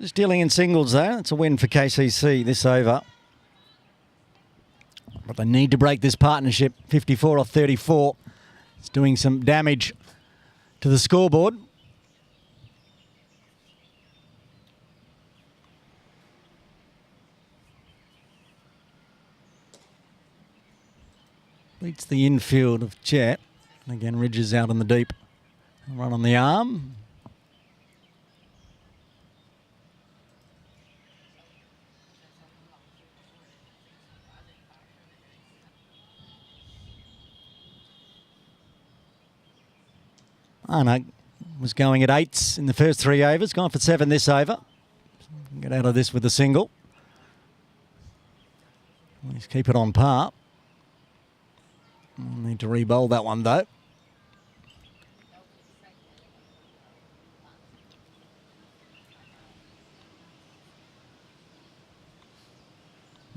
Just dealing in singles though. It's a win for KCC this over. But they need to break this partnership. 54 off 34. It's doing some damage to the scoreboard. Beats the infield of Chet. And again, Ridges out in the deep. Run on the arm. Anna was going at 8s in the first 3 overs. Gone for 7 this over. Get out of this with a single. Let's keep it on par. We'll need to re-bowl that one though.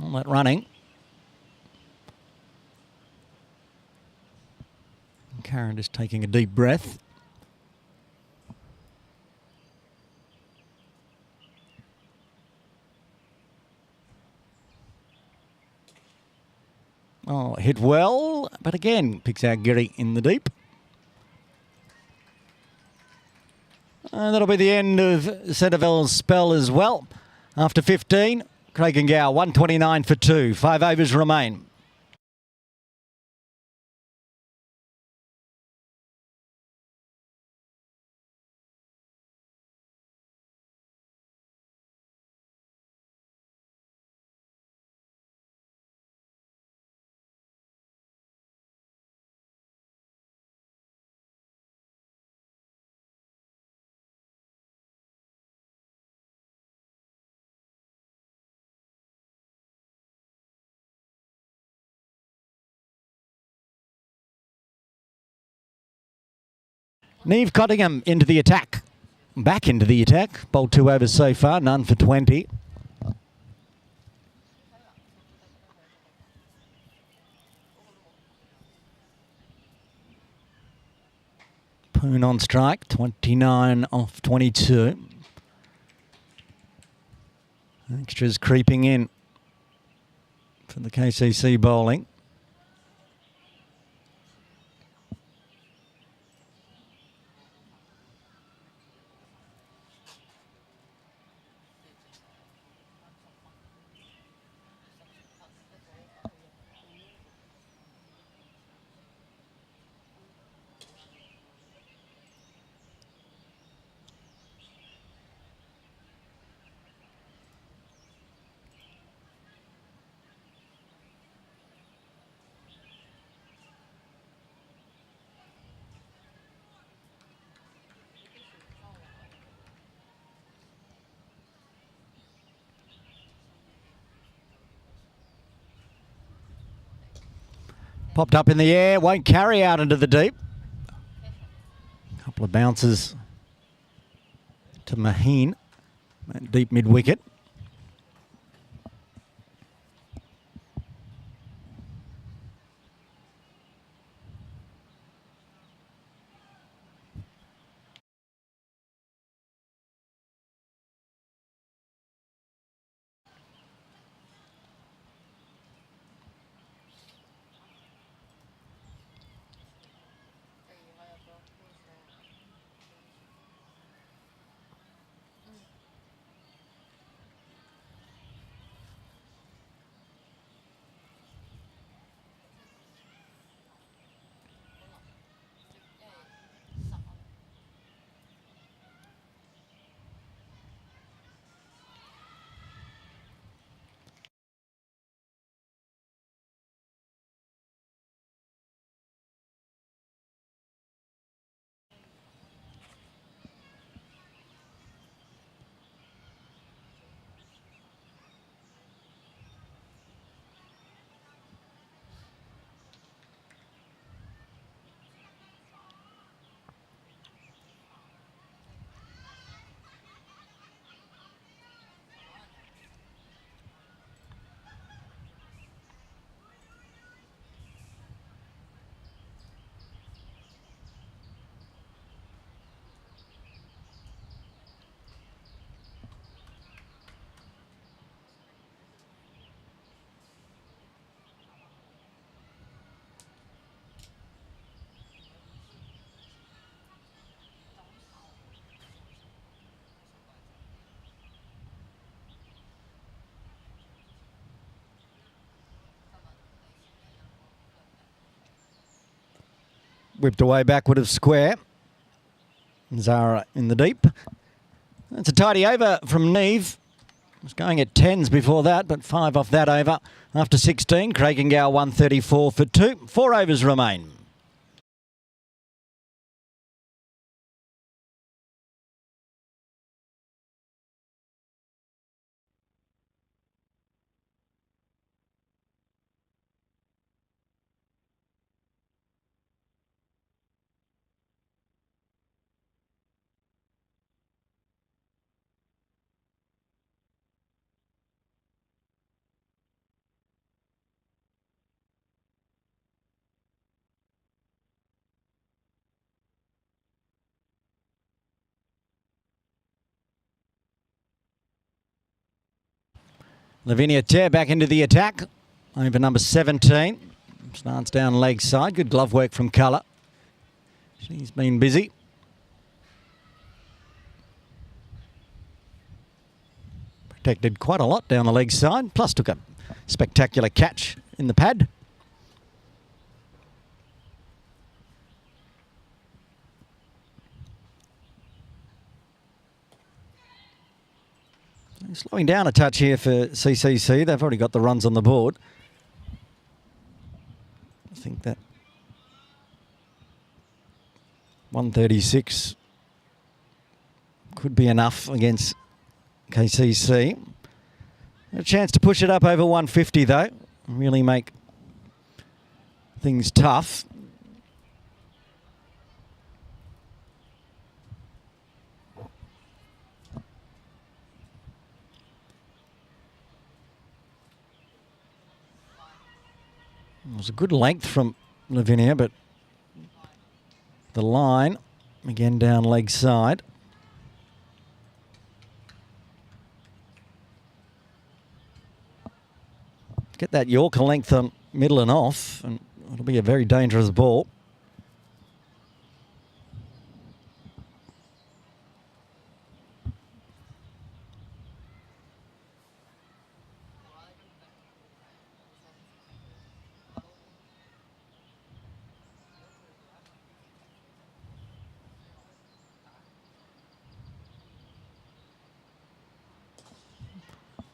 All that running. Karen just taking a deep breath. Oh, hit well, but again, picks out Giri in the deep. And that'll be the end of Centerville's spell as well. After 15, Craig and Gow, 129 for 2. 5 overs remain. Neve Cottingham into the attack. Back into the attack. Bowled 2 overs so far, none for 20. Poon on strike, 29 off 22. Extras creeping in for the KCC bowling. Popped up in the air, won't carry out into the deep. Couple of bounces to Maheen, deep mid-wicket. Whipped away backward of square. Zara in the deep. That's a tidy over from Neve. Was going at 10s before that, but 5 off that over. After 16, Craigengau 134 for 2. 4 overs remain. Lavinia Terre back into the attack. Over number 17. Starts down leg side. Good glove work from Colour. She's been busy. Protected quite a lot down the leg side. Plus took a spectacular catch in the pad. Slowing down a touch here for CCC. They've already got the runs on the board. I think that 136 could be enough against KCC. A chance to push it up over 150 though. Really make things tough. It was a good length from Lavinia, but the line, again down leg side. Get that Yorker length on middle and off, and it'll be a very dangerous ball.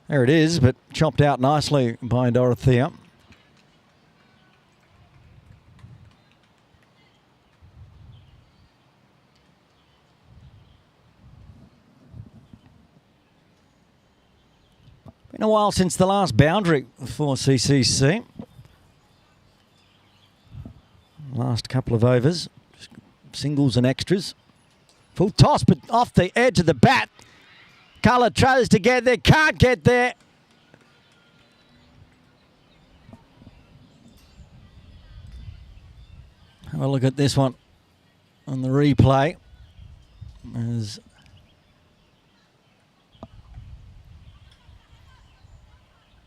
There it is, but chopped out nicely by Dorothea. Been a while since the last boundary for CCC. last couple of overs. Just singles and extras. Full toss, but off the edge of the bat. Colour tries to get there, can't get there. Have a look at this one on the replay. As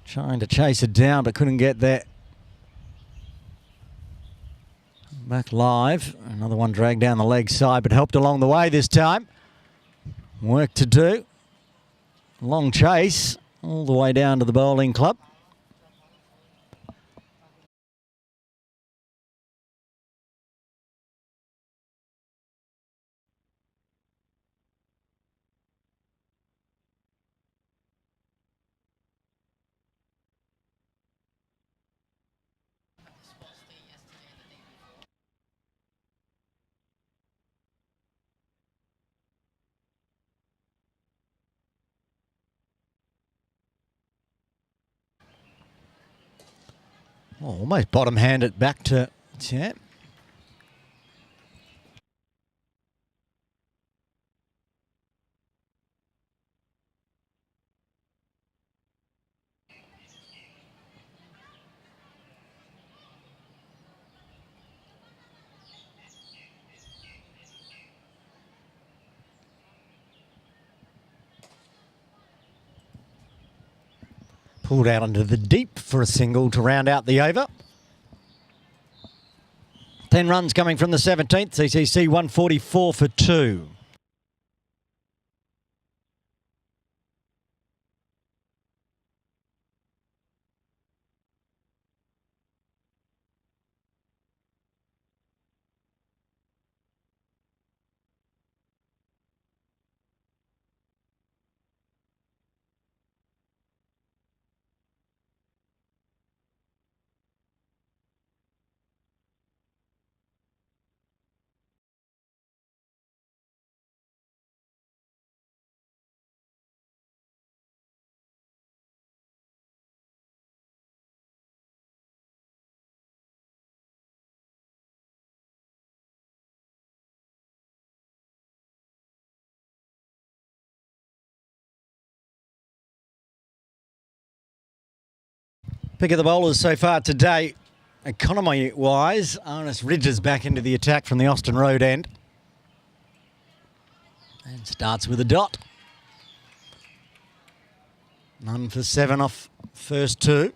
trying to chase it down, but couldn't get there. Back live. Another one dragged down the leg side, but helped along the way this time. Work to do. Long chase all the way down to the bowling club. Oh, almost bottom hand it back to Champ. Pulled out into the deep for a single to round out the over. 10 runs coming from the 17th. CCC 144 for 2. Pick of the bowlers so far today, economy-wise. Ernest Ridges back into the attack from the Austin Road end. And starts with a dot. None for 7 off first 2.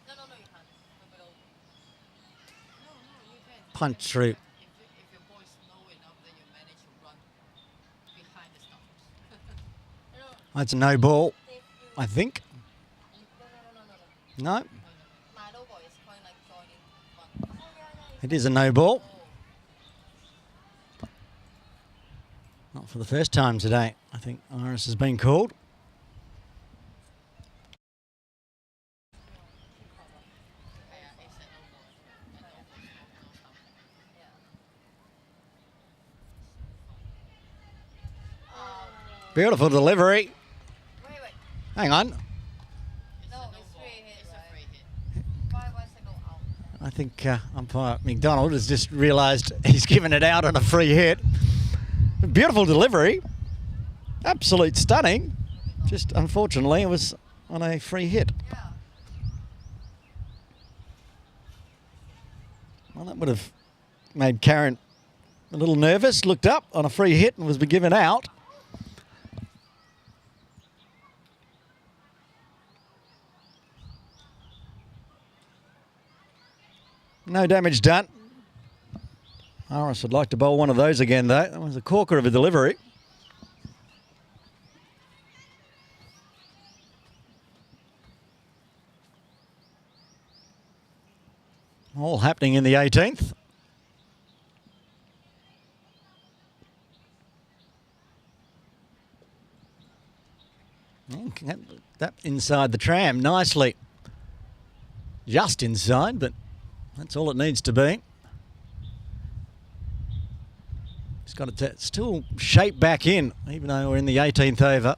No, you can't. No, you can. Punch through. If your boy is slow enough, then you manage to run behind the stumps. That's a no ball, I think. No. No, My low ball is kind of like joining one. it is a no ball. Not for the first time today. I think Iris has been called. Beautiful delivery. Wait. Hang on. No, it's free hit, right? Why is it go out? I think umpire McDonald has just realised he's given it out on a free hit. Beautiful delivery. Absolute stunning. Just unfortunately it was on a free hit. Yeah. Well, that would have made Karen a little nervous. Looked up on a free hit and was given out. No damage done. Morris would like to bowl one of those again, though. That was a corker of a delivery. All happening in the 18th. That inside the tram nicely. Just inside, but that's all it needs to be. It's got to still shape back in, even though we're in the 18th over.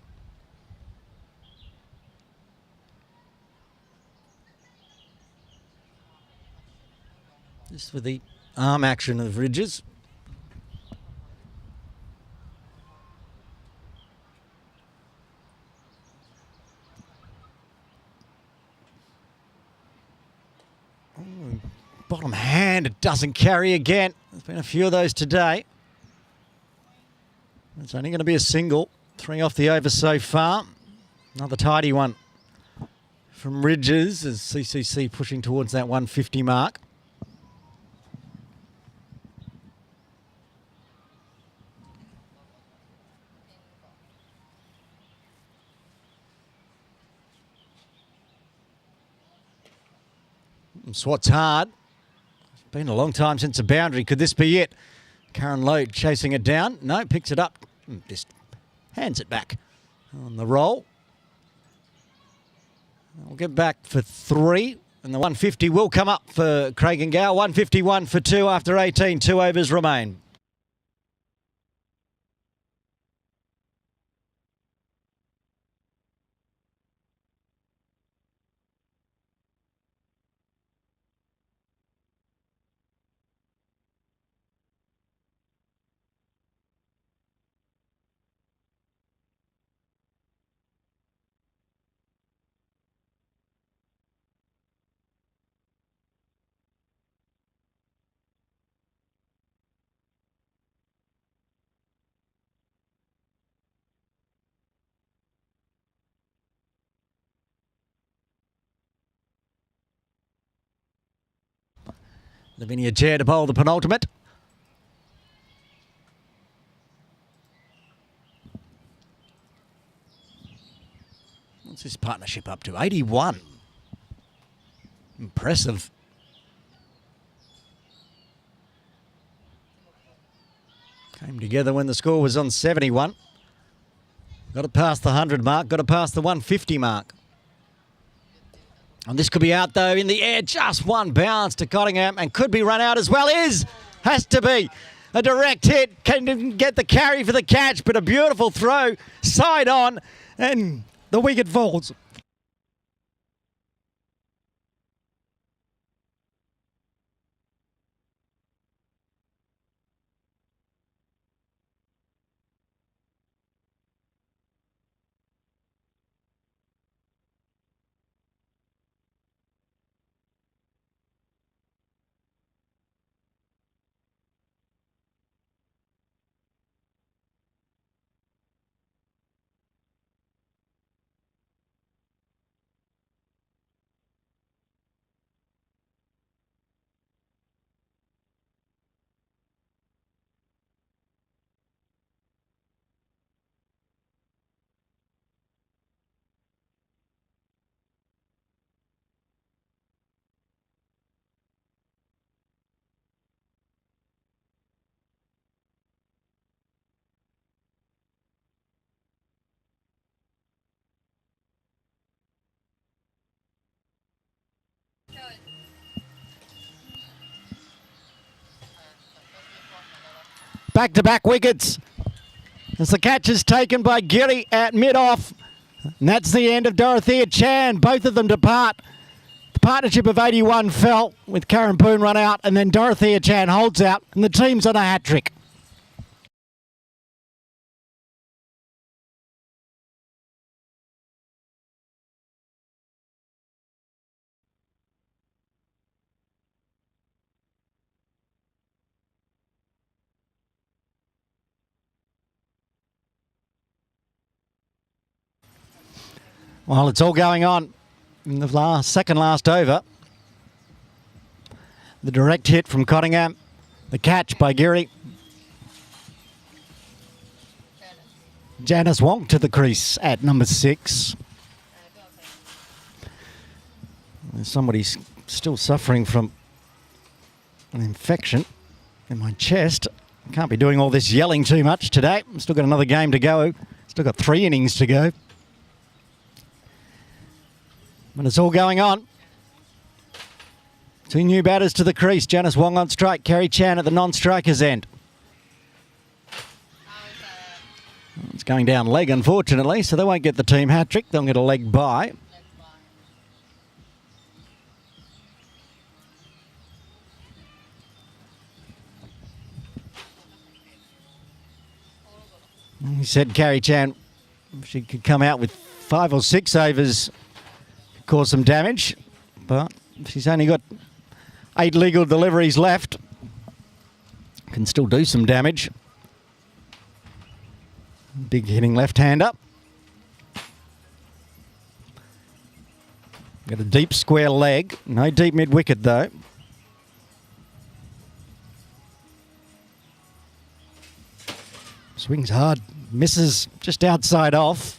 Just with the arm action of Ridges. Ooh, bottom hand, it doesn't carry again. There's been a few of those today. It's only going to be a single. 3 off the over so far. Another tidy one from Ridges as CCC pushing towards that 150 mark. Swat's hard. It's been a long time since a boundary. Could this be it? Karen Lowe chasing it down. No, picks it up. Just hands it back on the roll. We'll get back for 3. And the 150 will come up for Craig and Gow. 151 for 2 after 18. 2 overs remain. Lavinia Chair to bowl the penultimate. What's this partnership up to? 81. Impressive. Came together when the score was on 71. Got to pass the 100 mark, got to pass the 150 mark. And this could be out, though, in the air. Just one bounce to Cottingham and could be run out as well. Has to be. A direct hit. Didn't get the carry for the catch, but a beautiful throw. Side on, and the wicket falls. Back-to-back wickets as the catch is taken by Giri at mid-off. And that's the end of Dorothea Chan. Both of them depart. The partnership of 81 fell with Karen Poon run out, and then Dorothea Chan holds out, and the team's on a hat-trick. Well, it's all going on in the second last over. The direct hit from Cottingham. The catch by Geary. Janice Wong to the crease at number 6. There's somebody still suffering from an infection in my chest. Can't be doing all this yelling too much today. Still got another game to go. Still got 3 innings to go. But it's all going on. 2 new batters to the crease. Janice Wong on strike. Kerry Chan at the non-striker's end. It's going down leg, unfortunately, so they won't get the team hat-trick. They'll get a leg bye. He said Kerry Chan, if she could come out with 5 or 6 overs, cause some damage, but she's only got 8 legal deliveries left. Can still do some damage. Big hitting left-hander. Got a deep square leg. No deep mid-wicket though. Swings hard. Misses just outside off.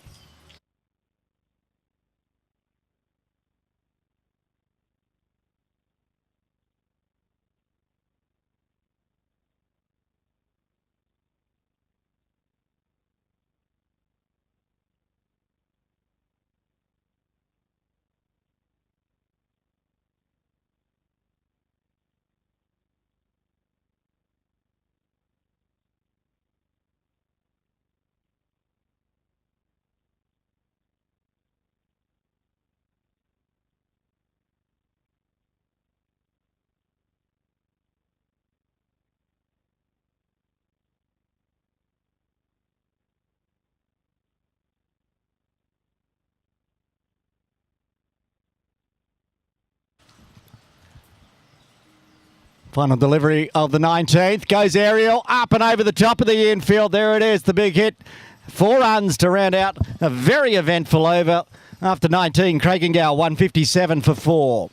Final delivery of the 19th. Goes aerial, up and over the top of the infield. There it is, the big hit. 4 runs to round out a very eventful over. After 19, Craigengale 157 for 4.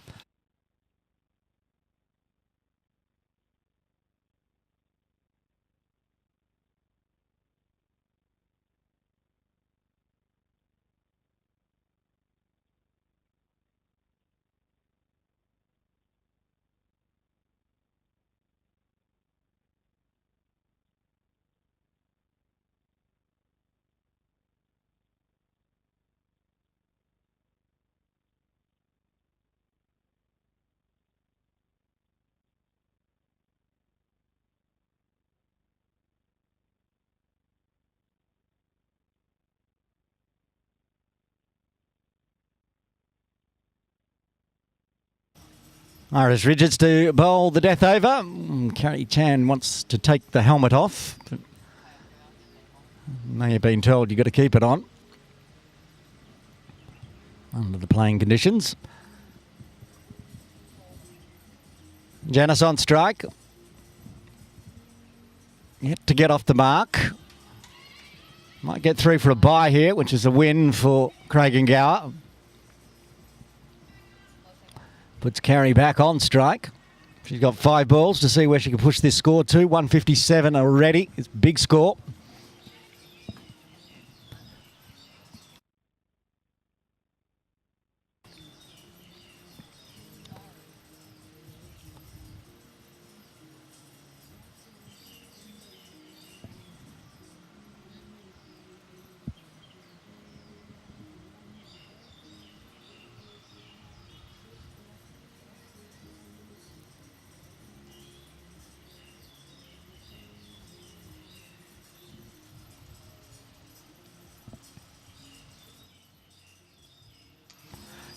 Iris Richards to bowl the death over. Kerry Chan wants to take the helmet off. But now you've been told you've got to keep it on under the playing conditions. Janice on strike. Yet to get off the mark. Might get through for a bye here, which is a win for Craigengale. Puts Carey back on strike. She's got 5 balls to see where she can push this score to. 157 already. It's a big score.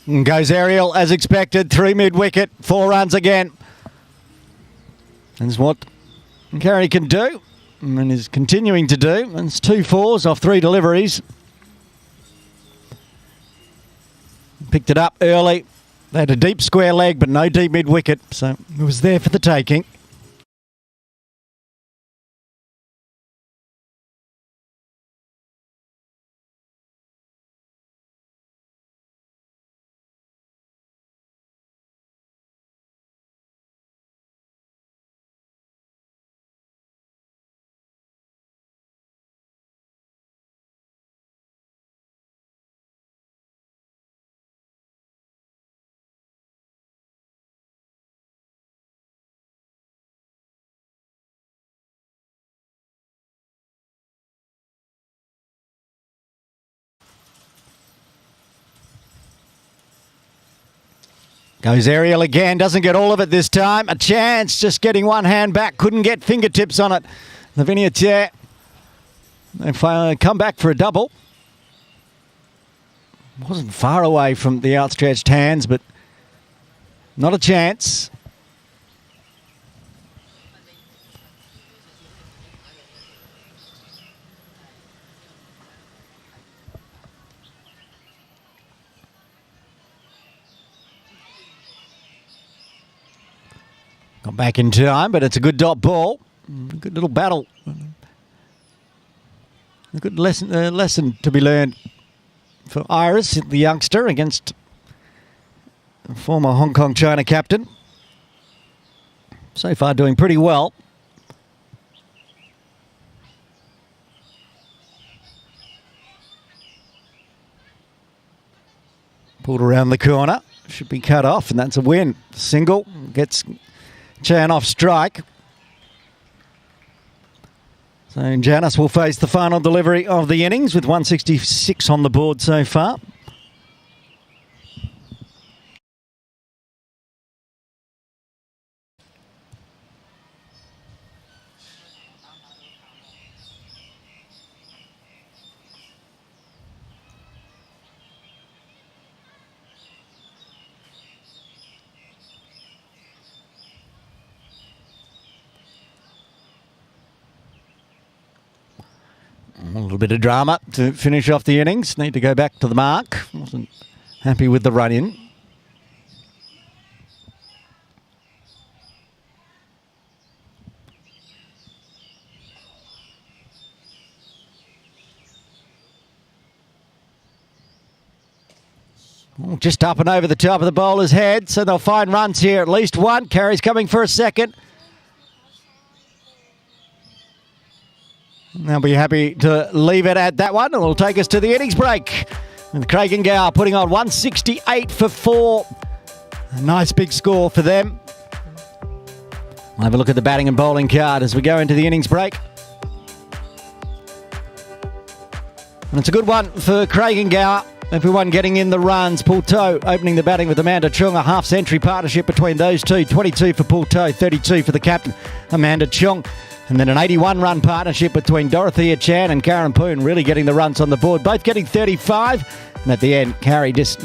And goes aerial as expected. 3 mid-wicket. 4 runs again. That's what Carey can do and is continuing to do. And it's 2 fours off 3 deliveries. Picked it up early. They had a deep square leg but no deep mid-wicket. So it was there for the taking. Goes aerial again, doesn't get all of it this time. A chance, just getting one hand back, couldn't get fingertips on it. Lavinia Chair, they come back for a double. Wasn't far away from the outstretched hands, but not a chance. Got back in time, but it's a good dot ball. Good little battle. A good lesson to be learned for Iris, the youngster, against the former Hong Kong China captain. So far doing pretty well. Pulled around the corner. Should be cut off, and that's a win. Single. Gets Chan off strike. So Janice will face the final delivery of the innings with 166 on the board so far. A little bit of drama to finish off the innings. Need to go back to the mark. Wasn't happy with the run-in. Just up and over the top of the bowler's head, so they'll find runs here. At least one. Carey's coming for a second. They'll be happy to leave it at that one. It will take us to the innings break. And Craig and Gower putting on 168 for 4. A nice big score for them. We'll have a look at the batting and bowling card as we go into the innings break. And it's a good one for Craig and Gower. Everyone getting in the runs. Paul Toe opening the batting with Amanda Chung. A half-century partnership between those two. 22 for Paul Toe, 32 for the captain, Amanda Chung. And then an 81-run partnership between Dorothea Chan and Karen Poon, really getting the runs on the board, both getting 35. And at the end, Carey just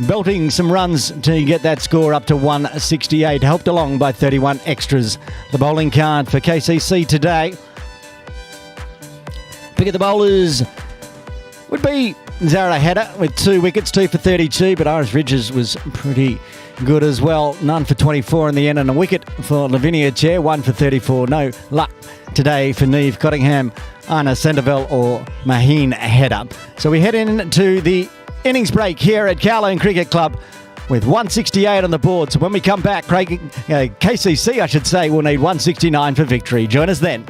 belting some runs to get that score up to 168, helped along by 31 extras. The bowling card for KCC today. Pick of the bowlers would be Zara Hedda with 2 wickets, 2 for 32, but Iris Ridges was pretty good as well. None for 24 in the end, and a wicket for Lavinia Chair, 1 for 34. No luck today for Neve Cottingham, Anna Sandoval or Maheen Hedda. So we head into the innings break here at Kowloon Cricket Club with 168 on the board. So when we come back, KCC, I should say, will need 169 for victory. Join us then.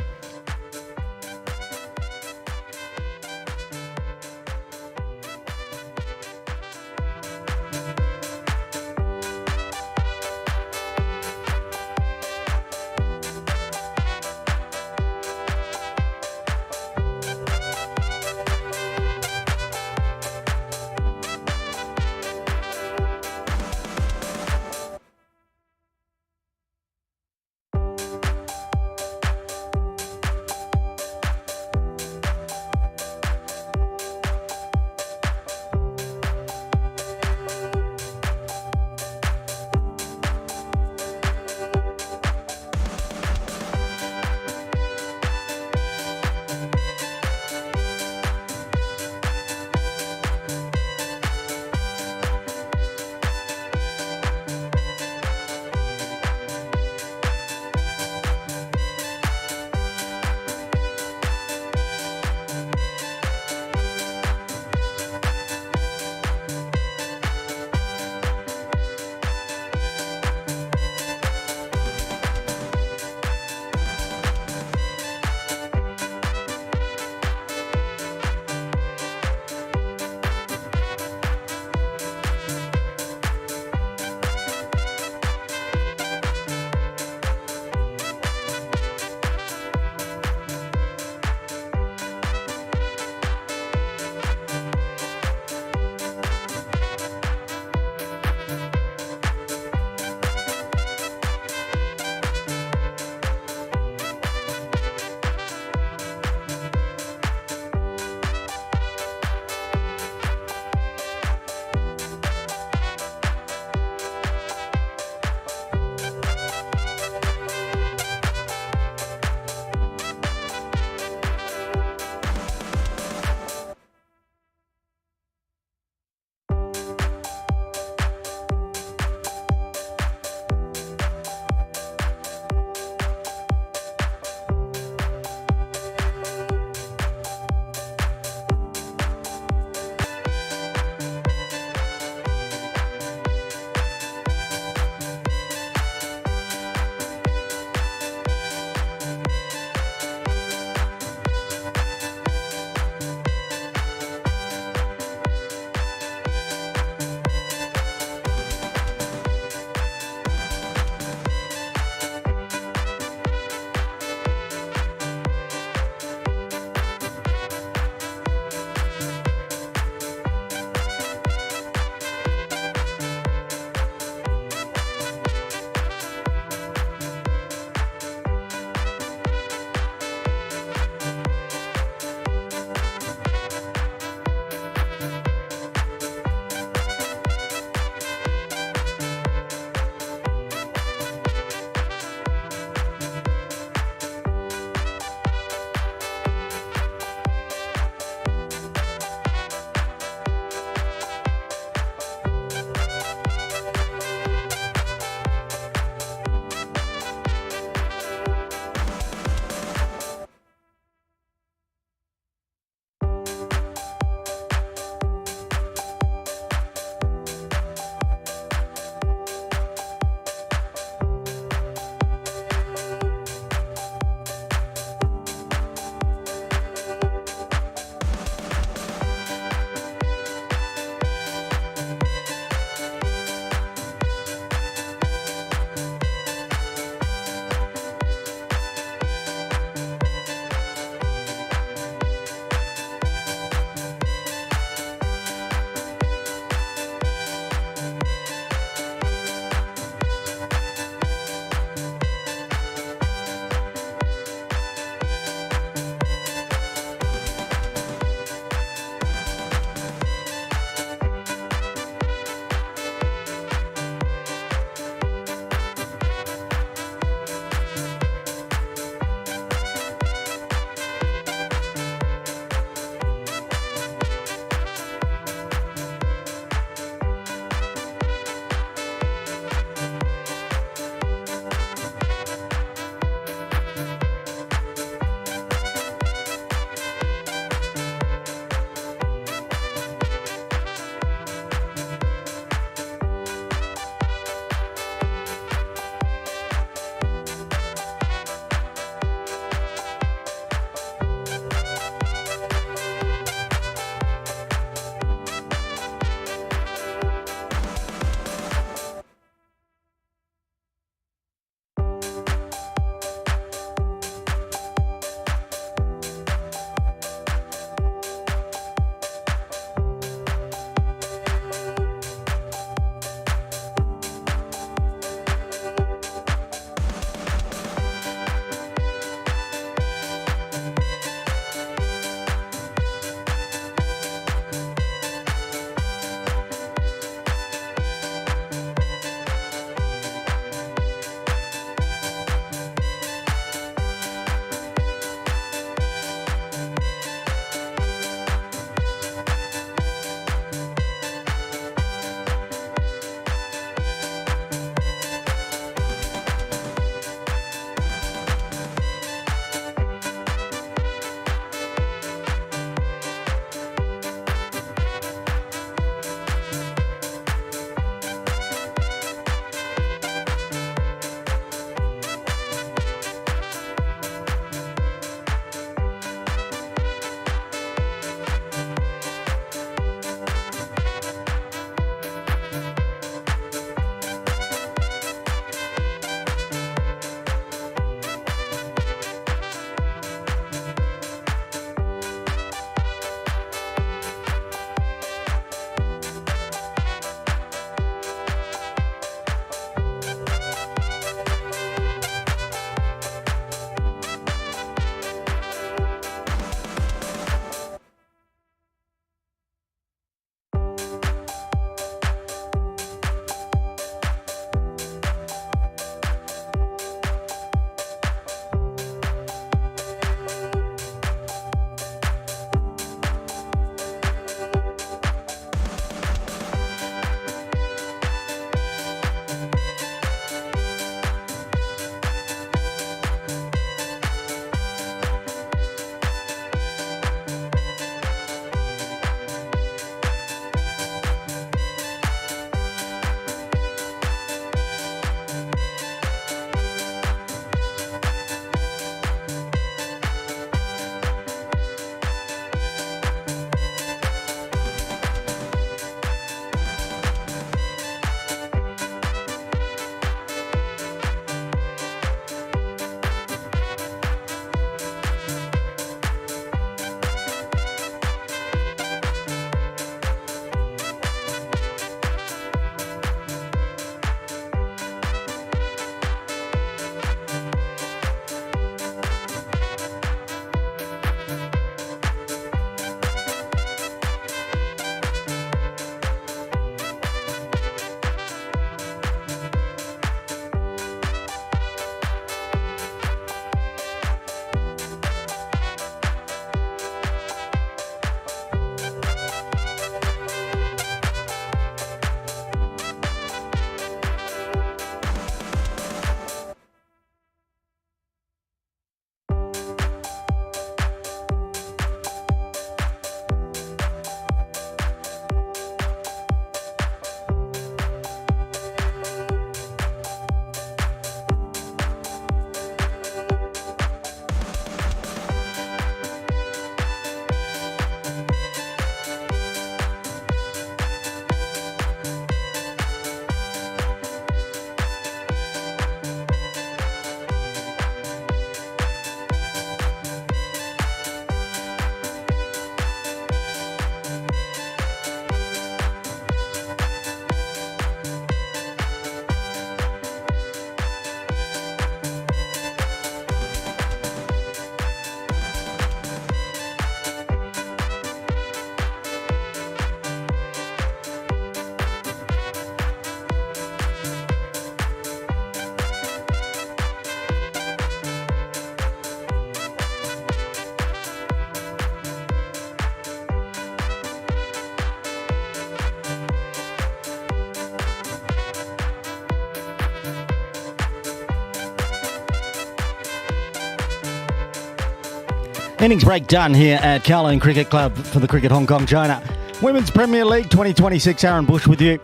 Innings break done here at Kowloon Cricket Club for the Cricket Hong Kong China Women's Premier League 2026. Aaron Bush with you.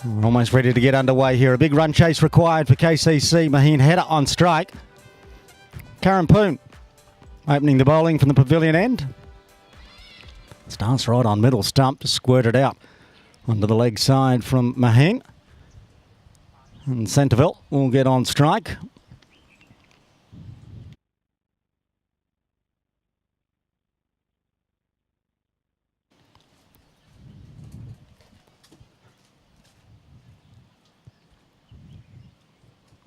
We're almost ready to get underway here. A big run chase required for KCC. Maheen header on strike. Karen Poon opening the bowling from the pavilion end. Starts right on middle stump to squirt it out onto the leg side from Maheen. And Centreville will get on strike.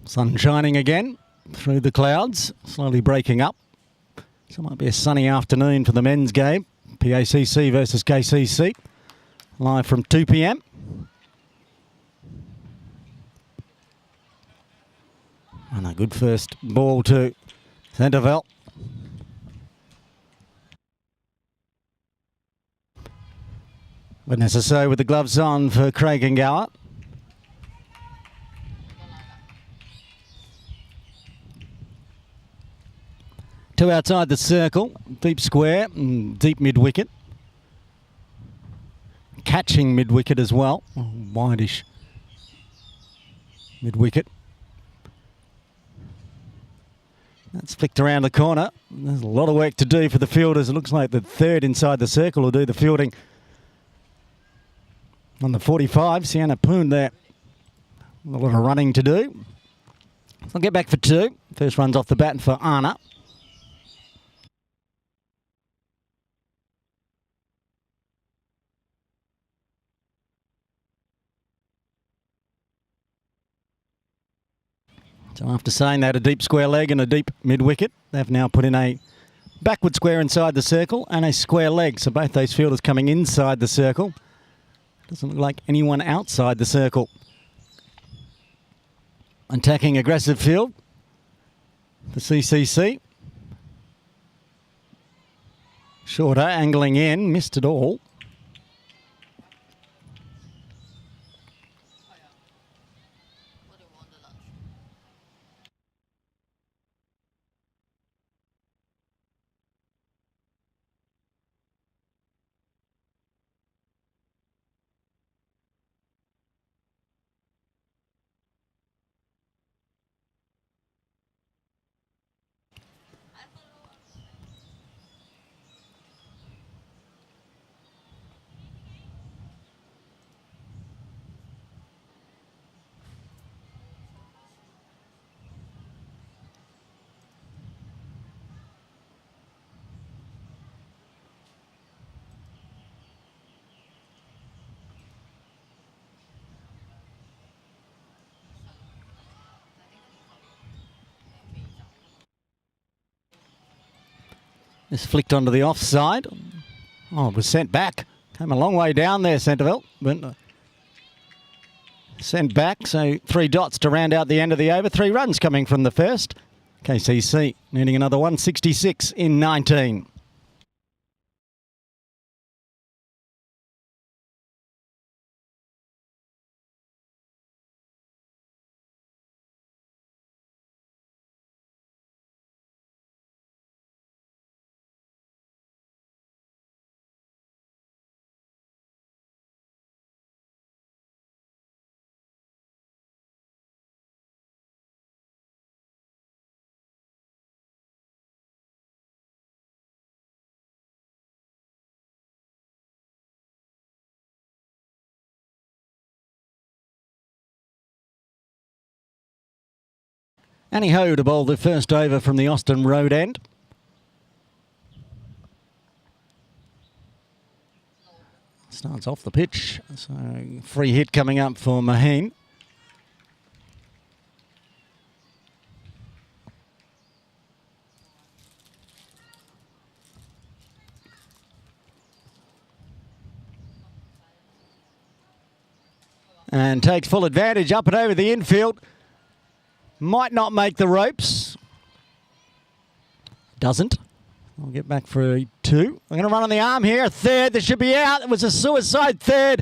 Sun shining again through the clouds, slowly breaking up. So it might be a sunny afternoon for the men's game. PACC versus KCC, live from 2 p.m. And a good first ball to Centreville. Vanessa So with the gloves on for Craig and Gower. Two outside the circle, deep square, and deep mid-wicket. Catching mid-wicket as well, wideish mid-wicket. That's flicked around the corner. There's a lot of work to do for the fielders. It looks like the third inside the circle will do the fielding. On the 45, Sienna Poon there. A lot of running to do. I'll get back for two. First runs off the bat for Anna. So after saying that, a deep square leg and a deep mid-wicket, they've now put in a backward square inside the circle and a square leg. So both those fielders coming inside the circle. Doesn't look like anyone outside the circle. Attacking aggressive field for CCC. Shorter, angling in, missed it all. This flicked onto the offside. Oh, it was sent back. Came a long way down there, Centreville. But sent back, so 3 dots to round out the end of the over. 3 runs coming from the first. KCC needing another 166 in 19. Annie Ho to bowl the first over from the Austin Road end. Starts off the pitch, so free hit coming up for Maheen. And takes full advantage up and over the infield. Might not make the ropes. Doesn't. I'll get back for a 2. I'm going to run on the arm here. A third. This should be out. It was a suicide third.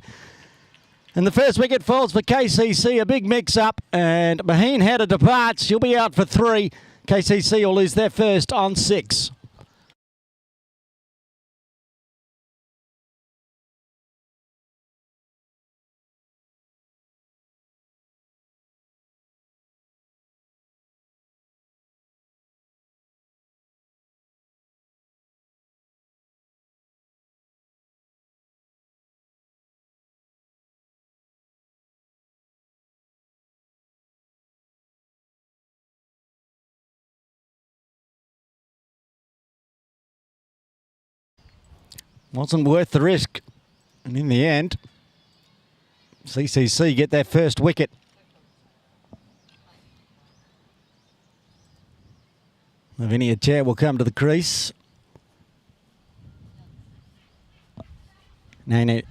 And the first wicket falls for KCC. A big mix-up. And Maheen header departs. She'll be out for 3. KCC will lose their first on 6. Wasn't worth the risk. And in the end, CCC get their first wicket. Lavinia Chair will come to the crease. No.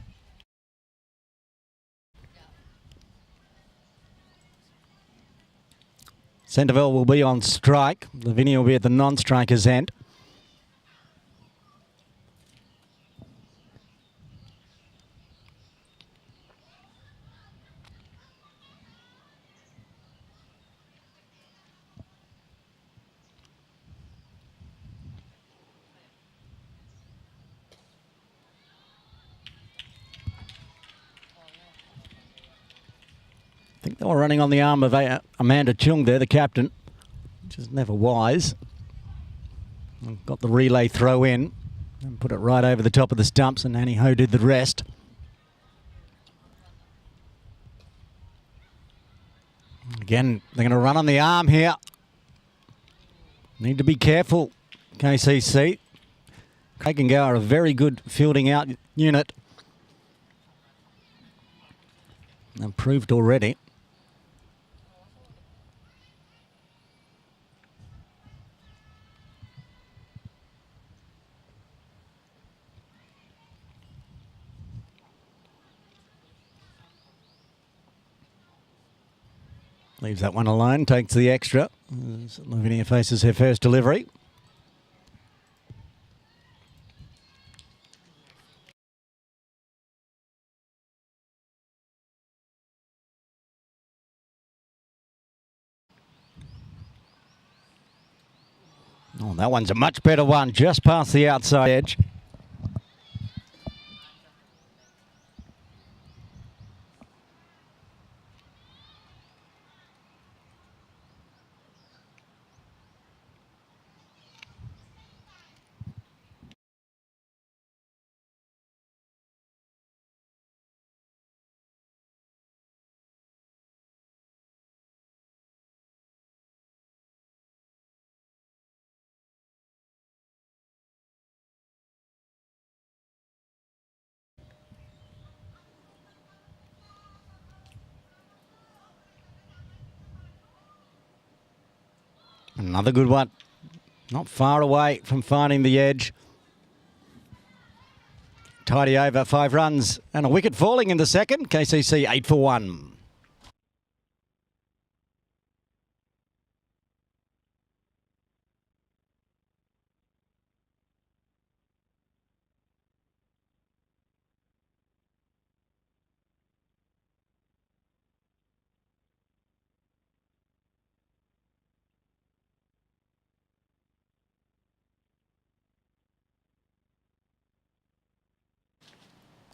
Centerville will be on strike. Lavinia will be at the non-striker's end. I think they were running on the arm of Amanda Chung there, the captain, which is never wise. Got the relay throw in and put it right over the top of the stumps, and Annie Ho did the rest. Again, they're going to run on the arm here. Need to be careful, KCC. Craig and Go are a very good fielding out unit. Improved already. Leaves that one alone, takes the extra. Lavinia faces her first delivery. Oh, that one's a much better one, just past the outside edge. Another good one. Not far away from finding the edge. Tidy over, 5 runs and a wicket falling in the second. KCC 8 for 1.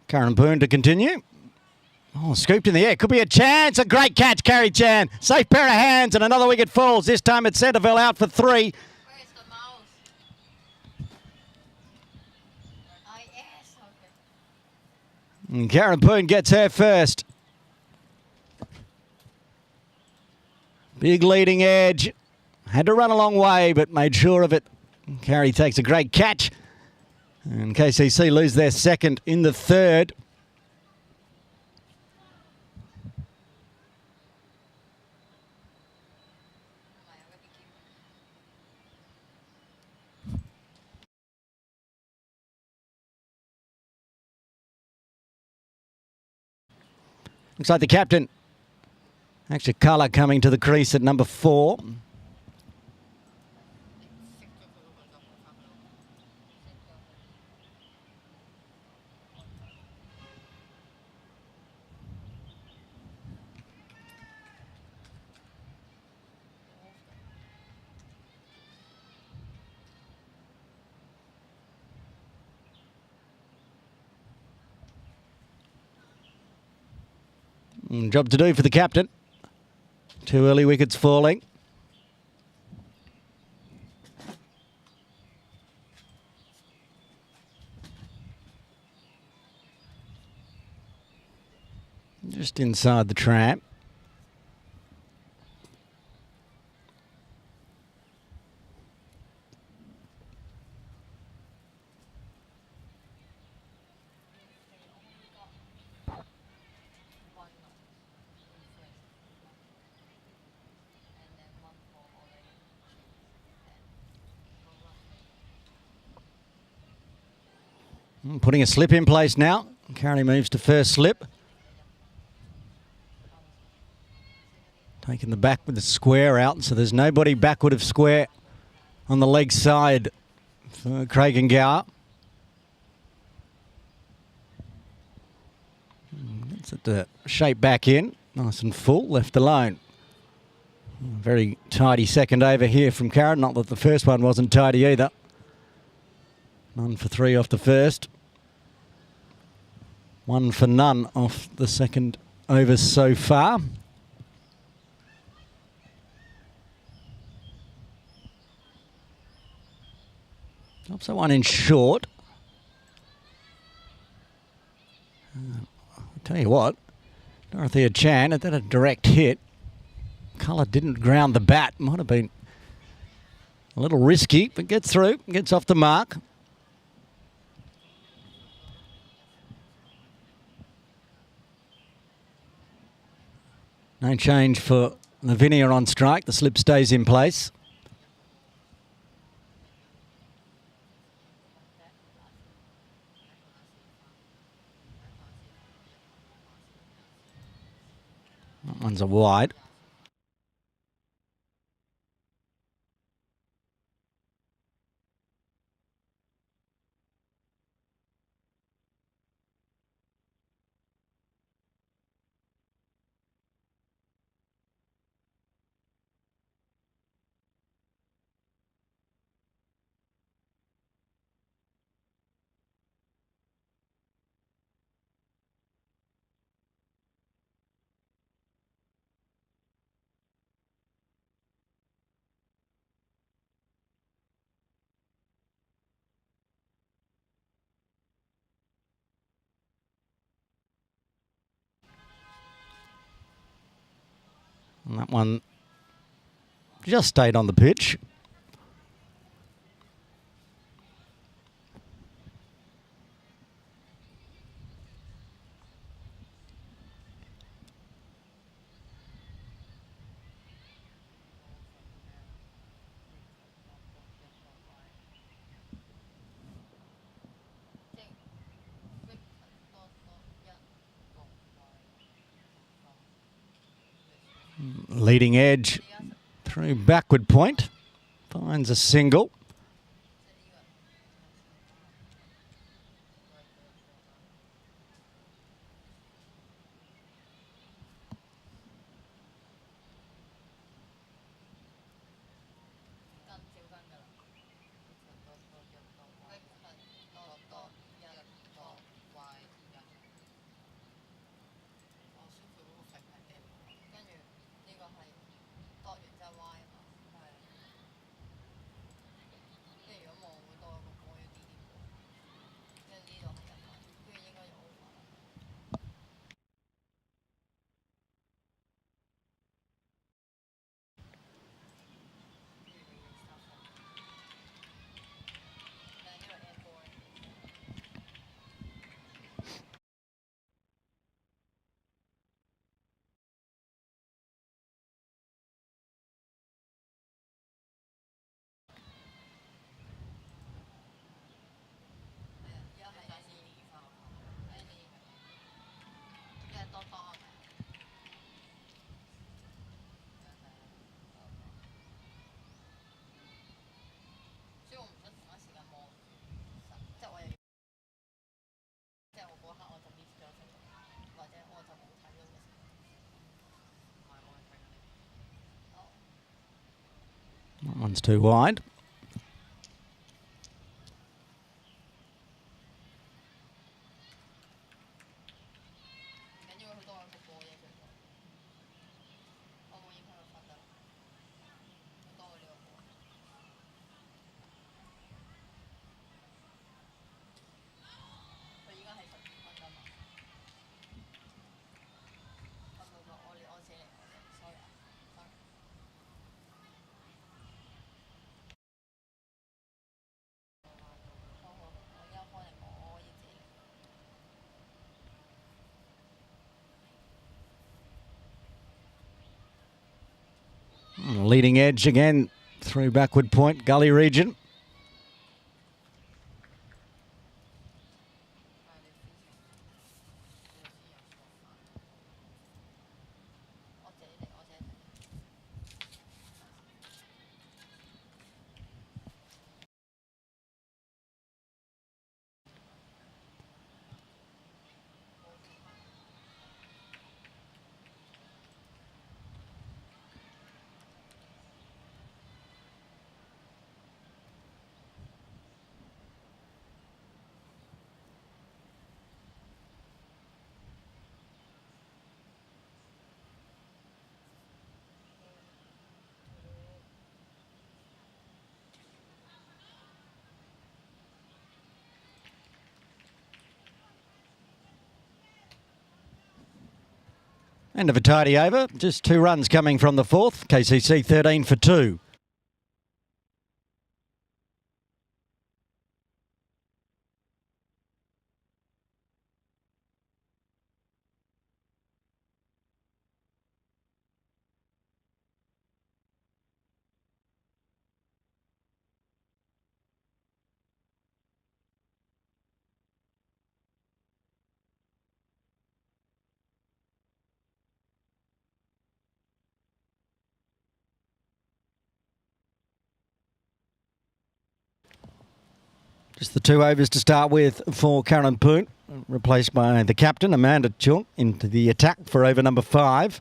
Karen Poon to continue. Oh, scooped in the air. Could be a chance. A great catch, Carrie Chan. Safe pair of hands and another wicket falls. This time it's Centerville out for 3. Where's the mouse? Yes, okay. And Karen Poon gets her first. Big leading edge. Had to run a long way, but made sure of it. Carrie takes a great catch. And KCC lose their second in the third. Looks like the captain, actually Kala, coming to the crease at number 4. Job to do for the captain. 2 early wickets falling. Just inside the trap. Putting a slip in place now. Currently moves to first slip. Taking the back with the square out, so there's nobody backward of square on the leg side for Craig and Gower. Gets it to shape back in, nice and full, left alone. Very tidy second over here from Karen, not that the first one wasn't tidy either. None for 3 off the first. 1 for none off the second over so far. Drops that one in short. I'll tell you what, Dorothea Chan, if that a direct hit, Colour didn't ground the bat. Might have been a little risky, but gets through, gets off the mark. No change for Lavinia on strike. The slip stays in place. That one's a wide. And that one just stayed on the pitch. Leading edge through backward point. Finds a single. That one's too wide. leading edge again through backward point, gully region. End of a tidy over. Just 2 runs coming from the 4th. KCC 13 for 2. Just the 2 overs to start with for Karen Poon, replaced by the captain, Amanda Chung, into the attack for over number 5.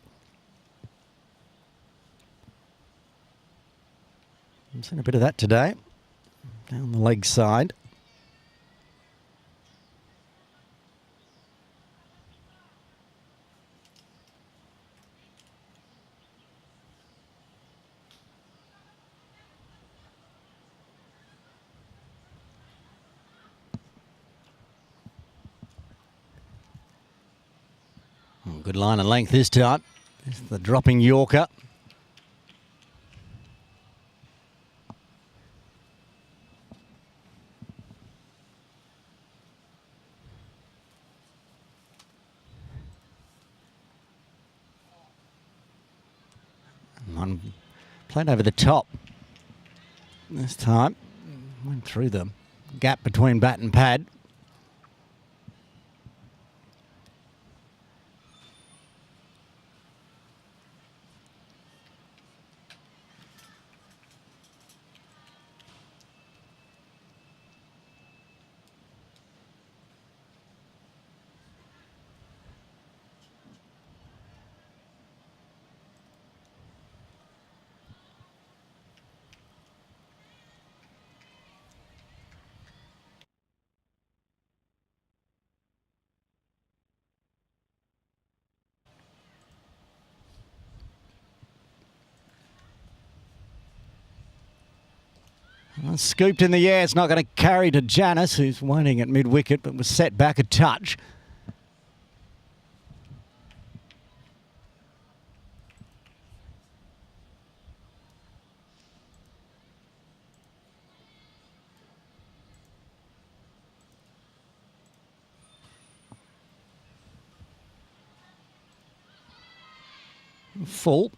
I've seen a bit of that today, down the leg side. Good line and length this time. This is the dropping Yorker. One played over the top this time. Went through the gap between bat and pad. Scooped in the air. It's not going to carry to Janice, who's waiting at mid-wicket, but was set back a touch. Full.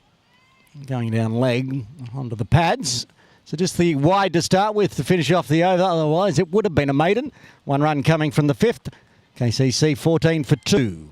Going down leg onto the pads. So just the wide to start with to finish off the over. Otherwise, it would have been a maiden. 1 run coming from the 5th. KCC 14 for 2.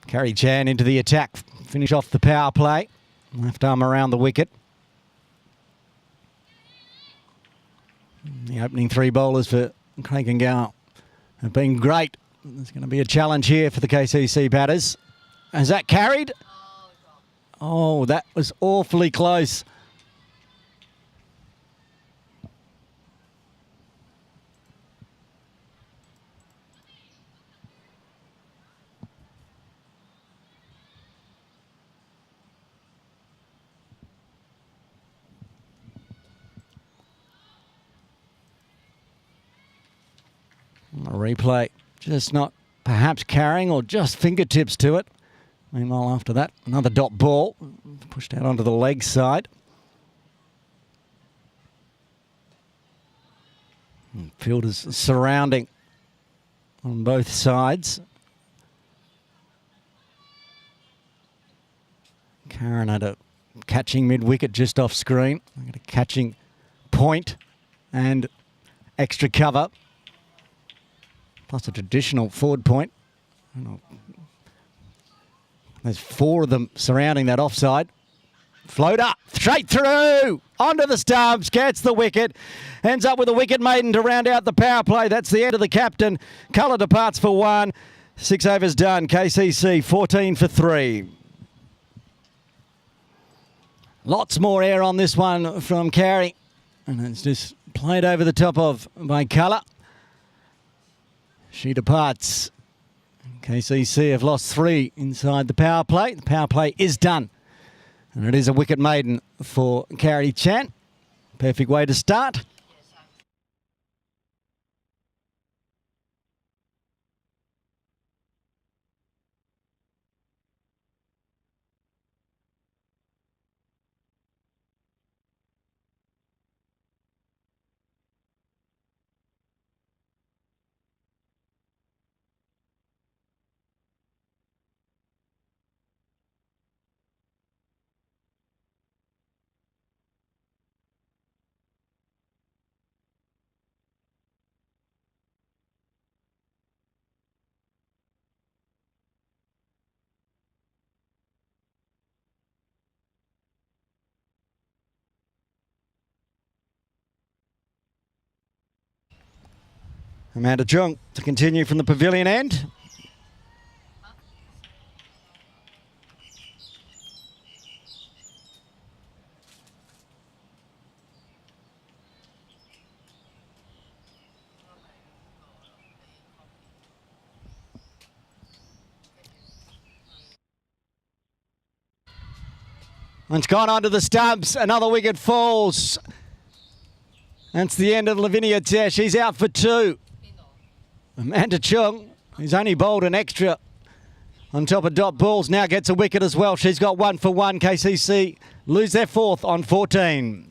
Kerry Chan into the attack. Finish off the power play. Left arm around the wicket. The opening 3 bowlers for Craig and Gow have been great. There's going to be a challenge here for the KCC batters. Has that carried? Oh, that was awfully close. A replay, just not perhaps carrying or just fingertips to it. Meanwhile, after that, another dot ball pushed out onto the leg side. And fielders surrounding on both sides. Karen had a catching mid-wicket just off screen. I got a catching point and extra cover, plus a traditional forward point. There's 4 of them surrounding that offside. Float up, straight through, onto the stumps, gets the wicket, ends up with a wicket maiden to round out the power play. That's the end of the captain. Colour departs for 1. 6 overs done. KCC 14 for 3. Lots more air on this one from Carey. And it's just played over the top of by Colour. She departs. KCC have lost 3 inside the power play. The power play is done. And it is a wicket maiden for Carey Chan. Perfect way to start. Amanda Chung to continue from the pavilion end. And it's gone onto the stumps. Another wicket falls. That's the end of Lavinia Tesh. She's out for 2. Amanda Chung, who's only bowled an extra on top of dot balls, now gets a wicket as well. She's got 1 for 1. KCC lose their 4th on 14.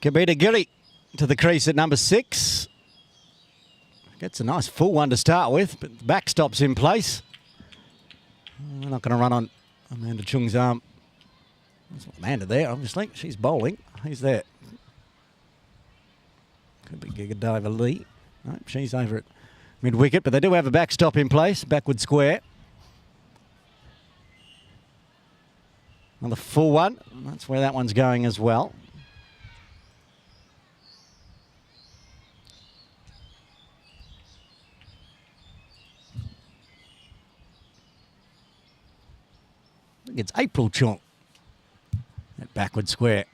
Kabita Giri to the crease at number 6. Gets a nice full one to start with, but the backstop's in place. We're not going to run on Amanda Chung's arm. There's Amanda there, obviously. She's bowling. Who's there? Could be Gigadiva Lee. No, she's over at mid-wicket, but they do have a backstop in place, backward square. Another full one. That's where that one's going as well. It's April Chung at backward square.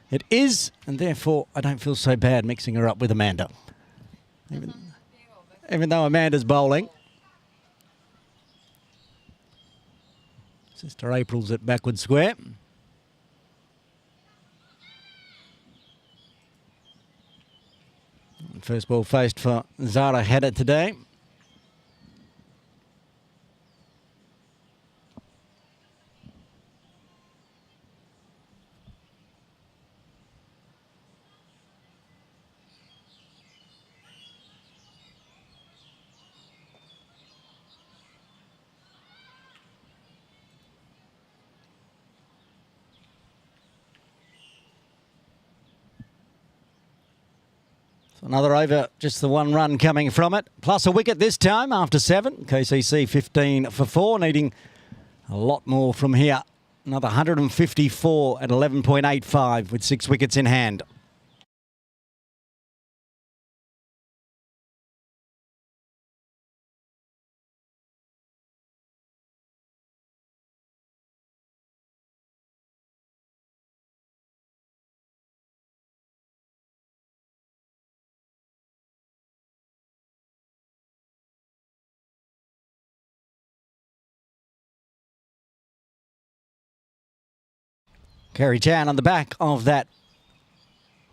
It is, and therefore I don't feel so bad mixing her up with Amanda. Even though Amanda's bowling. Sister April's at backward square. First ball faced for Zara Hedda today. Another over, just the one run coming from it. Plus a wicket this time after 7. KCC 15 for 4, needing a lot more from here. Another 154 at 11.85 with 6 wickets in hand. Kerry Chan on the back of that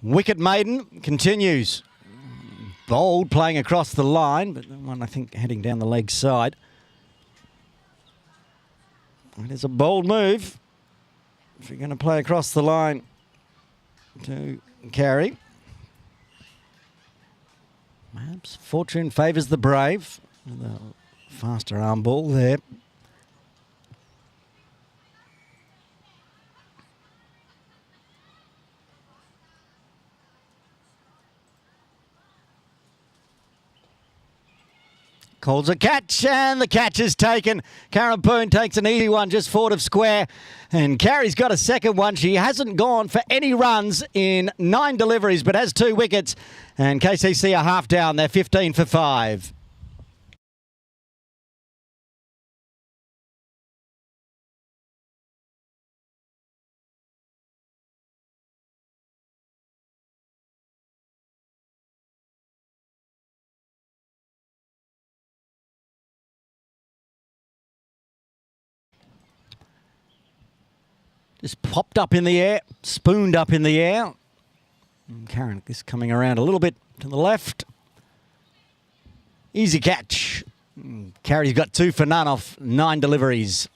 wicket maiden continues. Bold playing across the line, but that one I think heading down the leg side. It is a bold move if you're going to play across the line to Kerry. Perhaps fortune favours the brave. The faster arm ball there. Calls a catch, and the catch is taken. Karen Poon takes an easy one just forward of square, and Carrie's got a second one. She hasn't gone for any runs in 9 deliveries, but has 2 wickets, and KCC are half down. They're 15 for 5. Just popped up in the air, spooned up in the air. And Karen, this coming around a little bit to the left. Easy catch. Carrie's got 2 for none off 9 deliveries.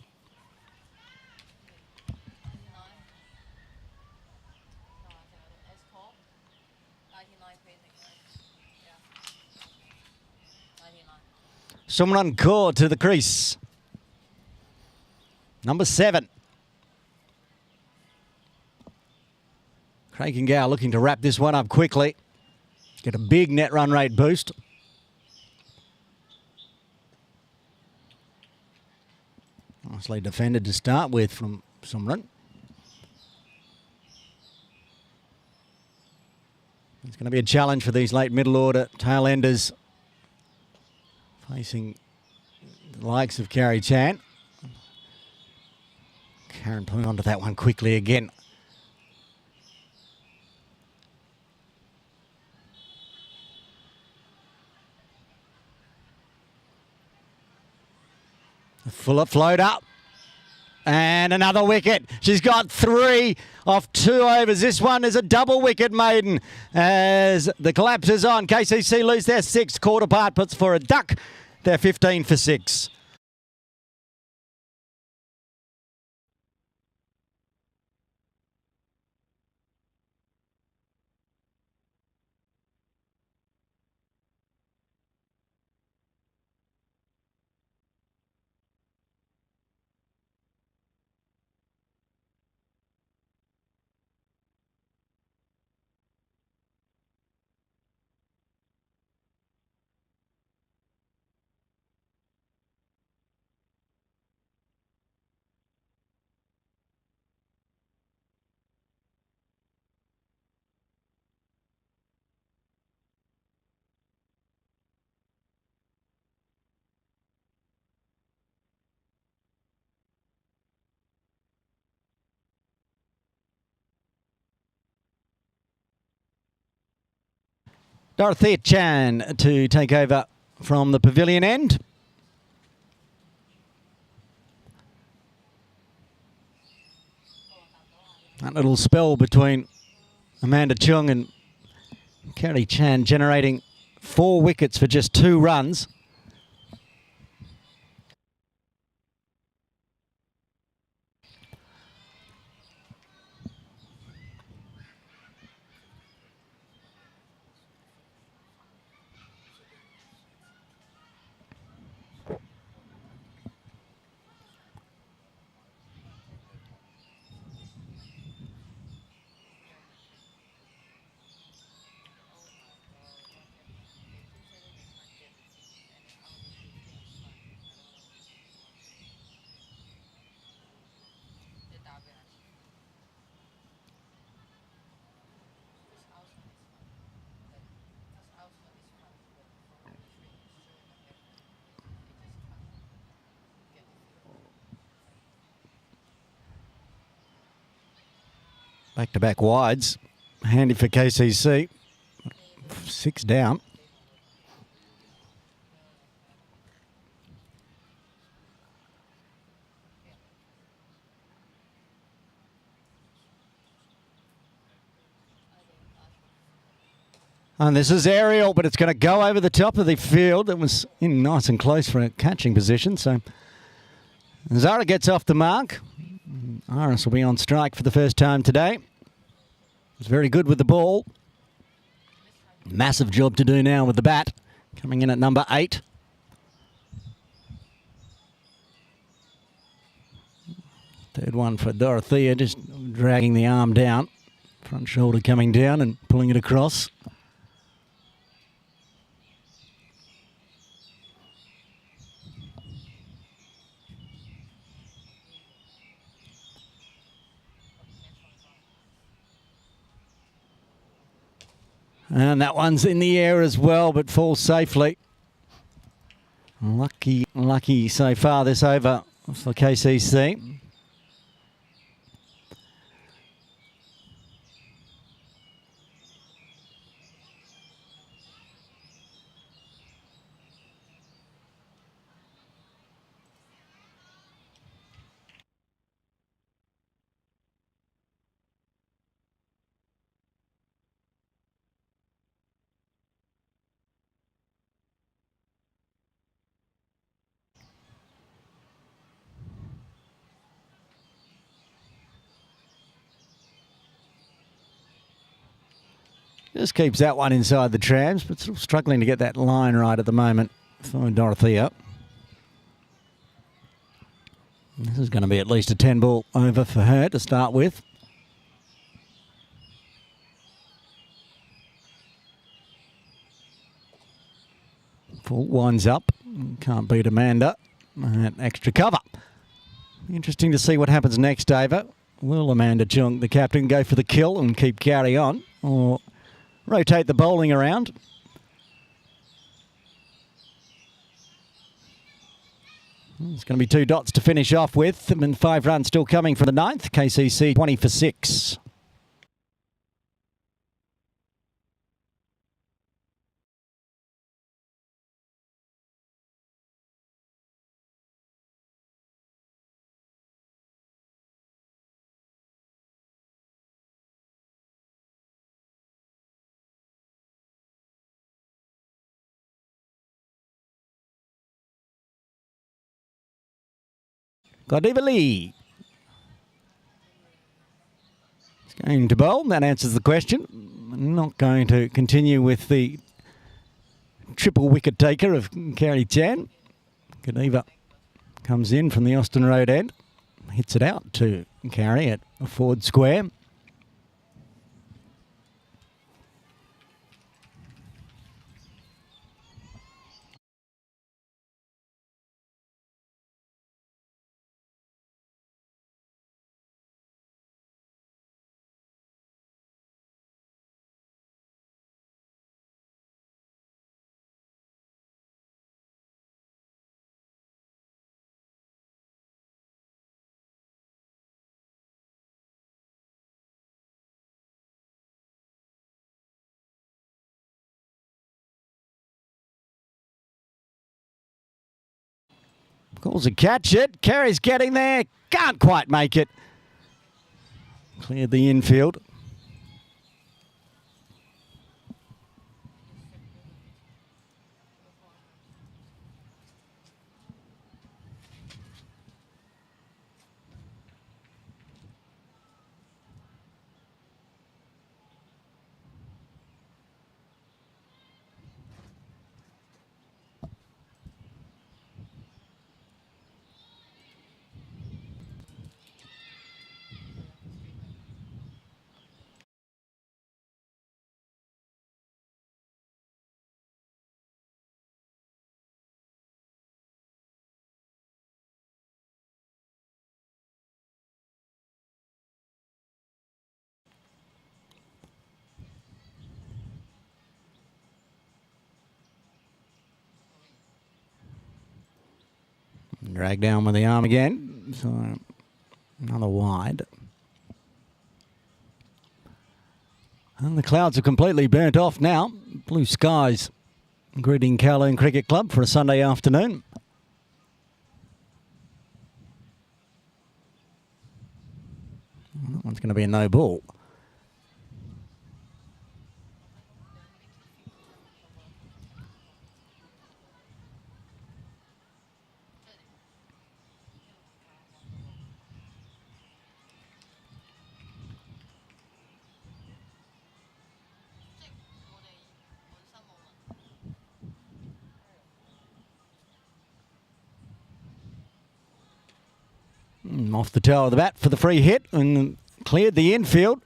Sumran Kaur to the crease. Number 7. Craig and Gow looking to wrap this one up quickly. Get a big net run rate boost. Nicely defended to start with from Sumran. It's going to be a challenge for these late middle order tail enders facing the likes of Kerry Chan. Karen pulling onto that one quickly again. Fuller float up. And another wicket. She's got 3 off 2 overs. This one is a double wicket maiden as the collapse is on. KCC lose their 6th. Quarter part puts for a duck. They're 15 for 6. Dorothea Chan to take over from the pavilion end. That little spell between Amanda Chung and Kerry Chan generating 4 wickets for just 2 runs. Back-to-back wides. Handy for KCC. 6 down. And this is aerial, but it's going to go over the top of the field. It was in nice and close for a catching position. So Zara gets off the mark. Iris will be on strike for the first time today. Was very good with the ball. Massive job to do now with the bat. Coming in at number 8. Third one for Dorothea, just dragging the arm down. Front shoulder coming down and pulling it across. And that one's in the air as well, but falls safely. Lucky so far this over for KCC. Just keeps that one inside the trams, but still struggling to get that line right at the moment for Dorothea. This is going to be at least a 10-ball over for her to start with. Full winds up. Can't beat Amanda. And extra cover. Interesting to see what happens next, Ava. Will Amanda Chung, the captain, go for the kill and keep carry on? Or rotate the bowling around? It's going to be 2 dots to finish off with, and 5 runs still coming from the 9th. KCC 20 for 6. Godiva Lee. He's going to bowl. That answers the question. Not going to continue with the triple wicket taker of Carrie Chan. Godiva comes in from the Austin Road end. Hits it out to Carrie at Ford Square. Calls a catch it. Carey's getting there. Can't quite make it. Cleared the infield. Drag down with the arm again. So another wide. And the clouds are completely burnt off now. Blue skies greeting Kowloon Cricket Club for a Sunday afternoon. That one's going to be a no ball. Off the toe of the bat for the free hit and cleared the infield.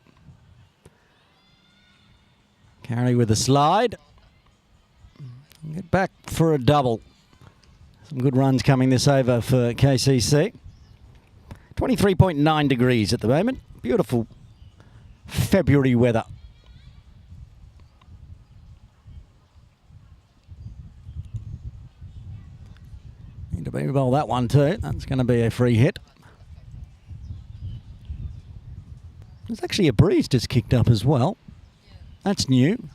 Carey with a slide. Get back for a double. Some good runs coming this over for KCC. 23.9 degrees at the moment. Beautiful February weather. Need to baby bowl that one too. That's going to be a free hit. There's actually a breeze just kicked up as well. Yeah. That's new. I think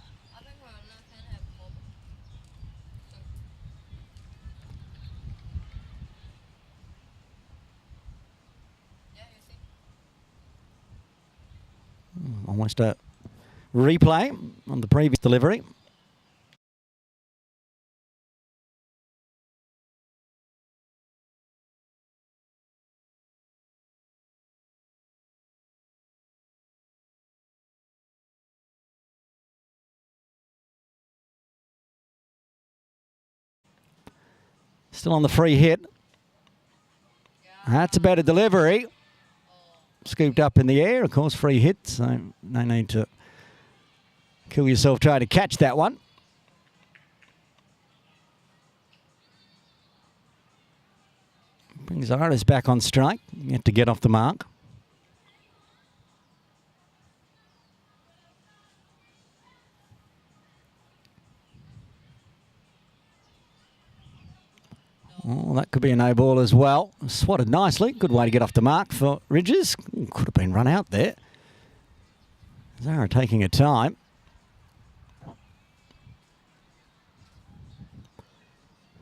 we're left hand have problem. Yeah, you see. Almost a replay on the previous delivery. Still on the free hit. That's a better delivery. Scooped up in the air, of course, free hit, so no need to kill yourself trying to catch that one. Brings Iris back on strike, yet to get off the mark. Oh, that could be a no ball as well. Swatted nicely. Good way to get off the mark for Ridges. Ooh, could have been run out there. Zara taking her time.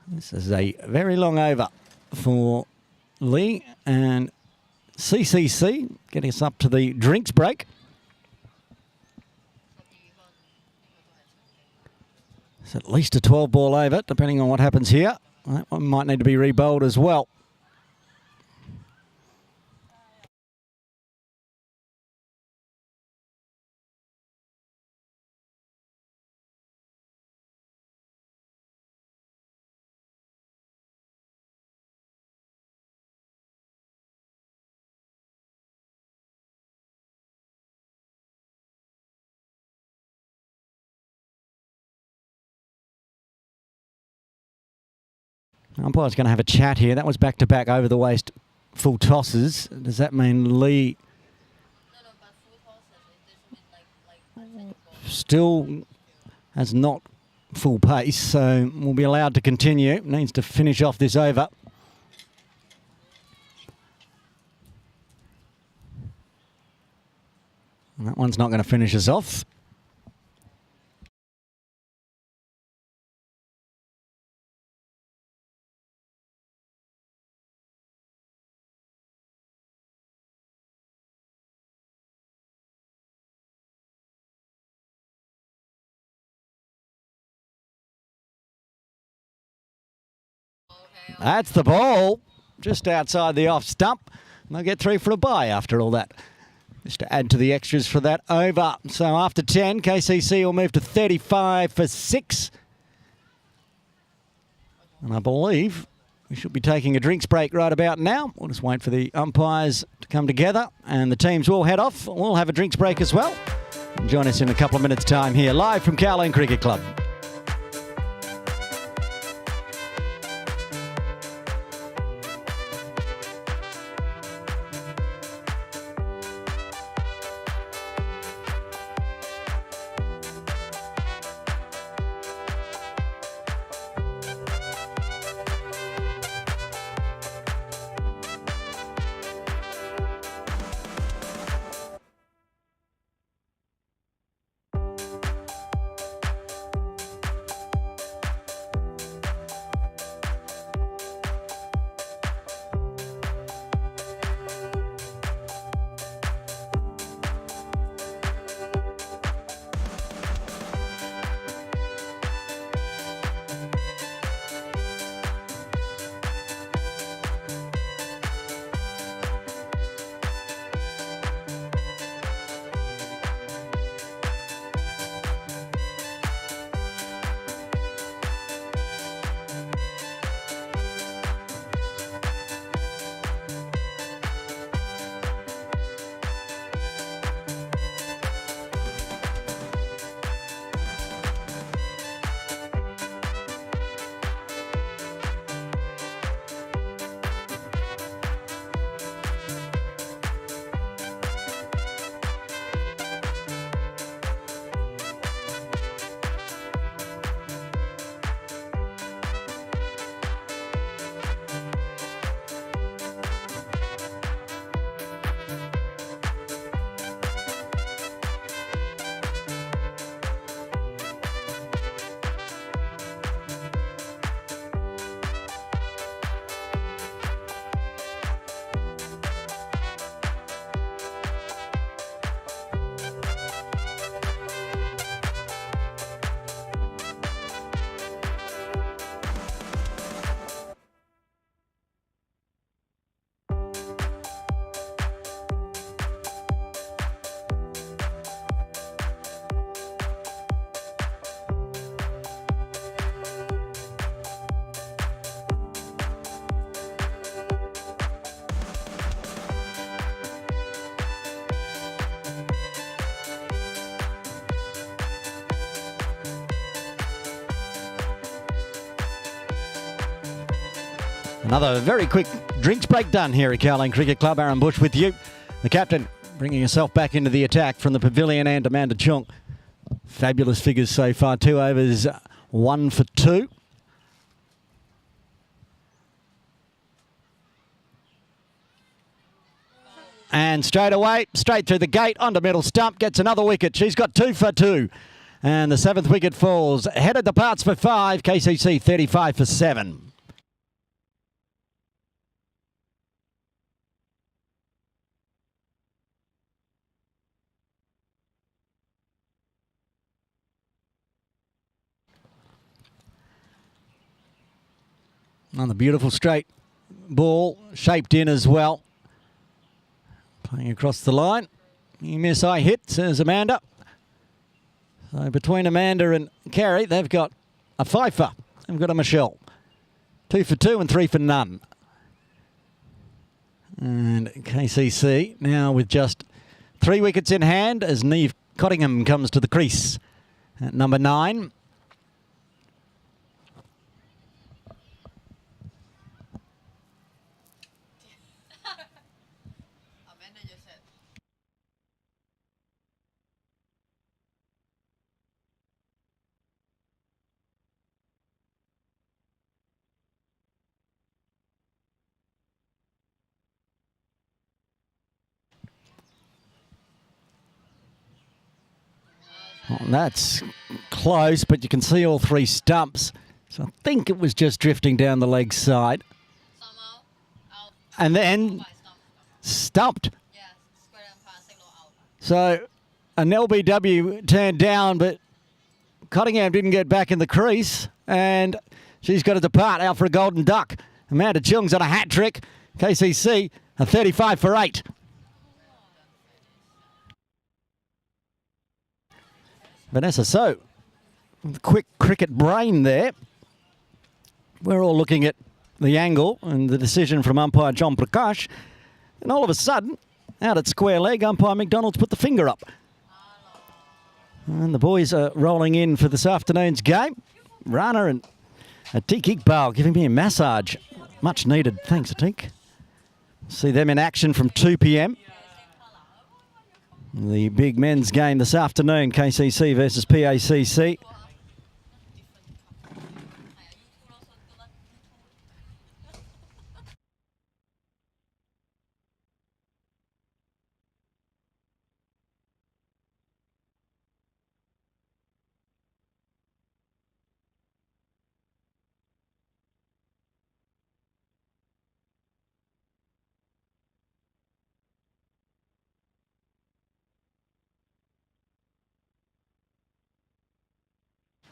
This is a very long over for Lee and CCC, getting us up to the drinks break. It's at least a 12 ball over, depending on what happens here. That one might need to be rebowled as well. Umpire's going to have a chat here. That was back-to-back over the waist full tosses. Does that mean Lee No, but full tosses, it doesn't mean like still has not full pace, so will be allowed to continue. Needs to finish off this over. And that one's not going to finish us off. That's the ball, just outside the off stump. And they'll get 3 for a bye after all that. Just to add to the extras for that over. So after 10, KCC will move to 35 for 6. And I believe we should be taking a drinks break right about now. We'll just wait for the umpires to come together and the teams will head off. We'll have a drinks break as well. And join us in a couple of minutes' time here, live from Kowloon Cricket Club. Another very quick drinks break done here at Cowling Cricket Club. Aaron Bush with you. The captain bringing herself back into the attack from the pavilion, and Amanda Chung. Fabulous figures so far. 2 overs, 1 for 2. And straight away, straight through the gate, onto middle stump, gets another wicket. She's got 2 for 2. And the 7th wicket falls. Headed departs for 5. KCC 35 for 7. On the beautiful straight ball, shaped in as well. Playing across the line. You miss, I hit, says Amanda. So between Amanda and Carrie, they've got a fifer. They've got a Michelle. 2 for 2 and 3 for none. And KCC now with just 3 wickets in hand as Neve Cottingham comes to the crease at number 9. Amanda just said. Well, that's close, but you can see all 3 stumps. So I think it was just drifting down the leg side. Somehow, out. And then By stump. stumped. Yes, square and pass, signal out. So an LBW turned down, but Cottingham didn't get back in the crease, and she's got to depart out for a golden duck. Amanda Chung's on a hat trick. KCC a 35 for 8. Vanessa So, quick cricket brain there. We're all looking at the angle and the decision from umpire John Prakash, and all of a sudden, out at square leg, umpire McDonald's put the finger up. And the boys are rolling in for this afternoon's game. Rana and Atik Iqbal giving me a massage. Much needed. Thanks, Atik. See them in action from 2 p.m. The big men's game this afternoon, KCC versus PACC.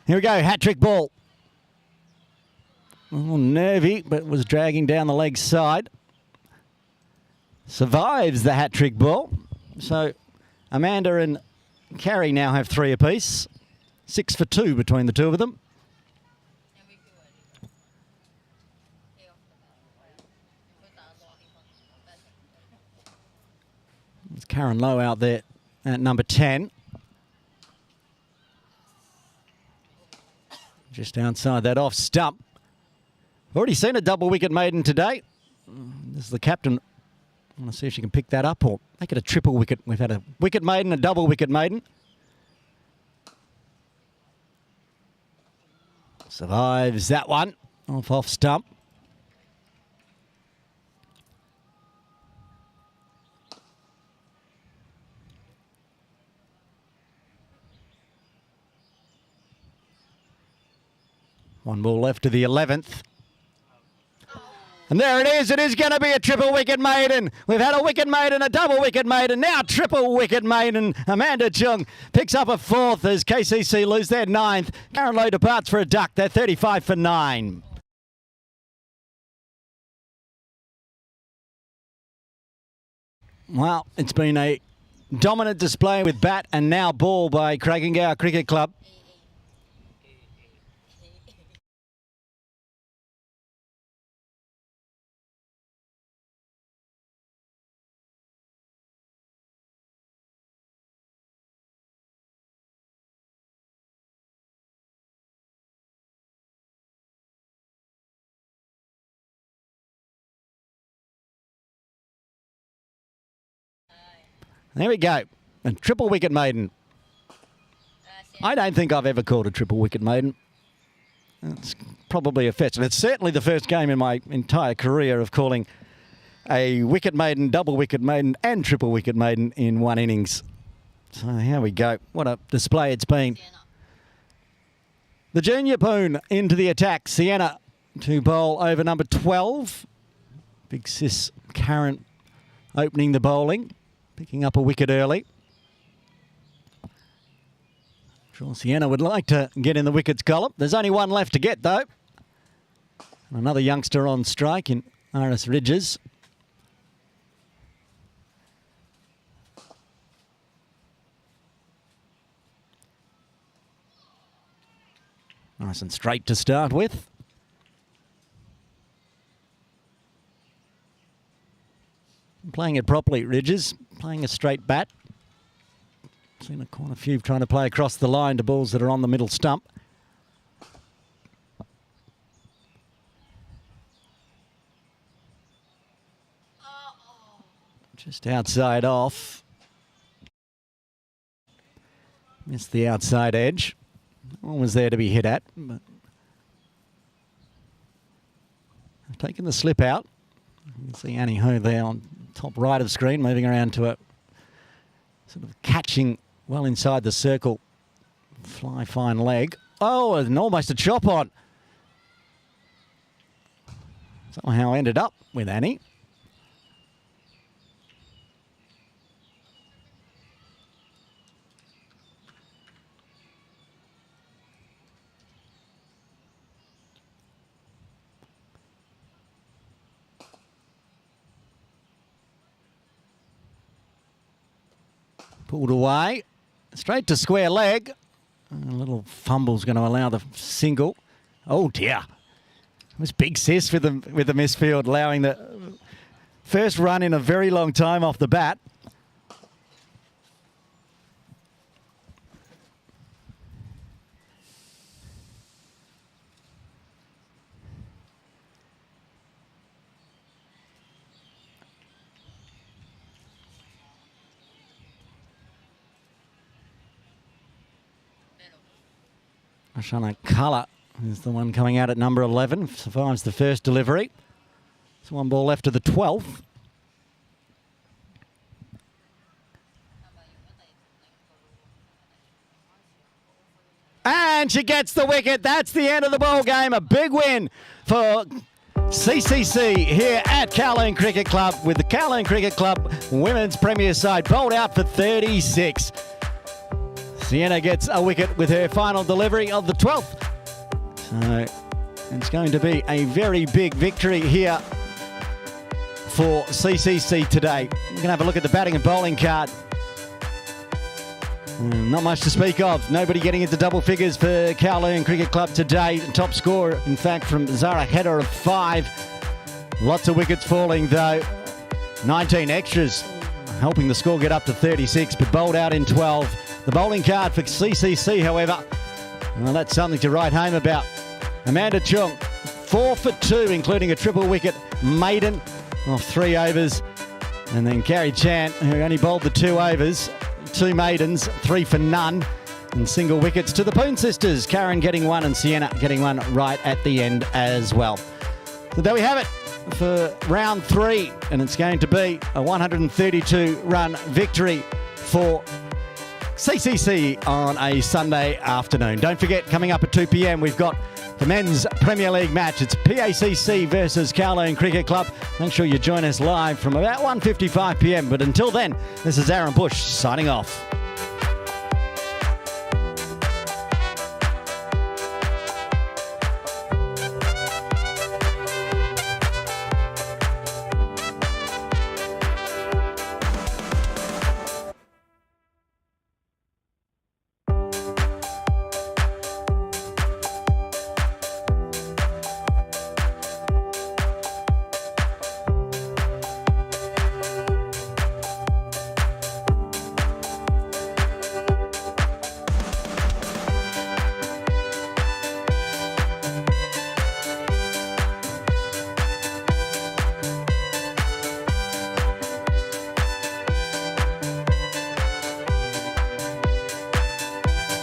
Here we go, hat-trick ball. A little nervy, but was dragging down the leg side. Survives the hat-trick ball. So Amanda and Carrie now have 3 apiece. 6 for 2 between the two of them. It's Karen Lowe out there at number 10. Just outside that off stump. Already seen a double wicket maiden today. This is the captain. I want to see if she can pick that up or make it a triple wicket. We've had a wicket maiden, a double wicket maiden. Survives that one. Off stump. One ball left to the 11th. And there it is. It is going to be a triple wicket maiden. We've had a wicket maiden, a double wicket maiden, now triple wicket maiden. Amanda Chung picks up a 4th as KCC lose their 9th. Karen Lowe departs for a duck. They're 35 for 9. Well, it's been a dominant display with bat and now ball by Craigengower Cricket Club. There we go. A triple wicket maiden. I don't think I've ever called a triple wicket maiden. It's probably a fetch. And it's certainly the first game in my entire career of calling a wicket maiden, double wicket maiden and triple wicket maiden in one innings. So here we go. What a display it's been. The junior poon into the attack. Sienna to bowl over number 12. Big sis Karen opening the bowling, picking up a wicket early. Sure, Sienna would like to get in the wickets column. There's only one left to get, though. Another youngster on strike in Iris Ridges. Nice and straight to start with. Playing it properly, Ridges. Playing a straight bat. Seen quite a few trying to play across the line to balls that are on the middle stump. Just outside off. Missed the outside edge. One was there to be hit at, but I've taken the slip out. You can see Annie Ho there on top right of screen, moving around to a sort of catching well inside the circle. Fly fine leg. Oh, and almost a chop on. Somehow ended up with Annie. Pulled away, straight to square leg. A little fumble's going to allow the single. Oh dear. It was big sis with the misfield, allowing the first run in a very long time off the bat. Ashana Kala is the one coming out at number 11. Survives the first delivery. There's one ball left to the 12th. And she gets the wicket. That's the end of the ball game. A big win for CCC here at Kowloon Cricket Club, with the Kowloon Cricket Club women's premier side bowled out for 36. Sienna gets a wicket with her final delivery of the 12th. So it's going to be a very big victory here for CCC today. We're going to have a look at the batting and bowling card. Not much to speak of. Nobody getting into double figures for Kowloon Cricket Club today. Top score, in fact, from Zara Header of 5. Lots of wickets falling, though. 19 extras helping the score get up to 36, but bowled out in 12. The bowling card for CCC, however, well, that's something to write home about. Amanda Chung, 4 for 2, including a triple wicket maiden of 3 overs. And then Carrie Chan, who only bowled the 2 overs, 2 maidens, 3 for none, and single wickets to the Poon sisters. Karen getting 1 and Sienna getting 1 right at the end as well. So there we have it for round 3, and it's going to be a 132-run victory for CCC on a Sunday afternoon. Don't forget, coming up at 2 p.m, we've got the men's Premier League match. It's PACC versus Kowloon Cricket Club. Make sure you join us live from about 1:55 p.m. But until then, this is Aaron Bush signing off.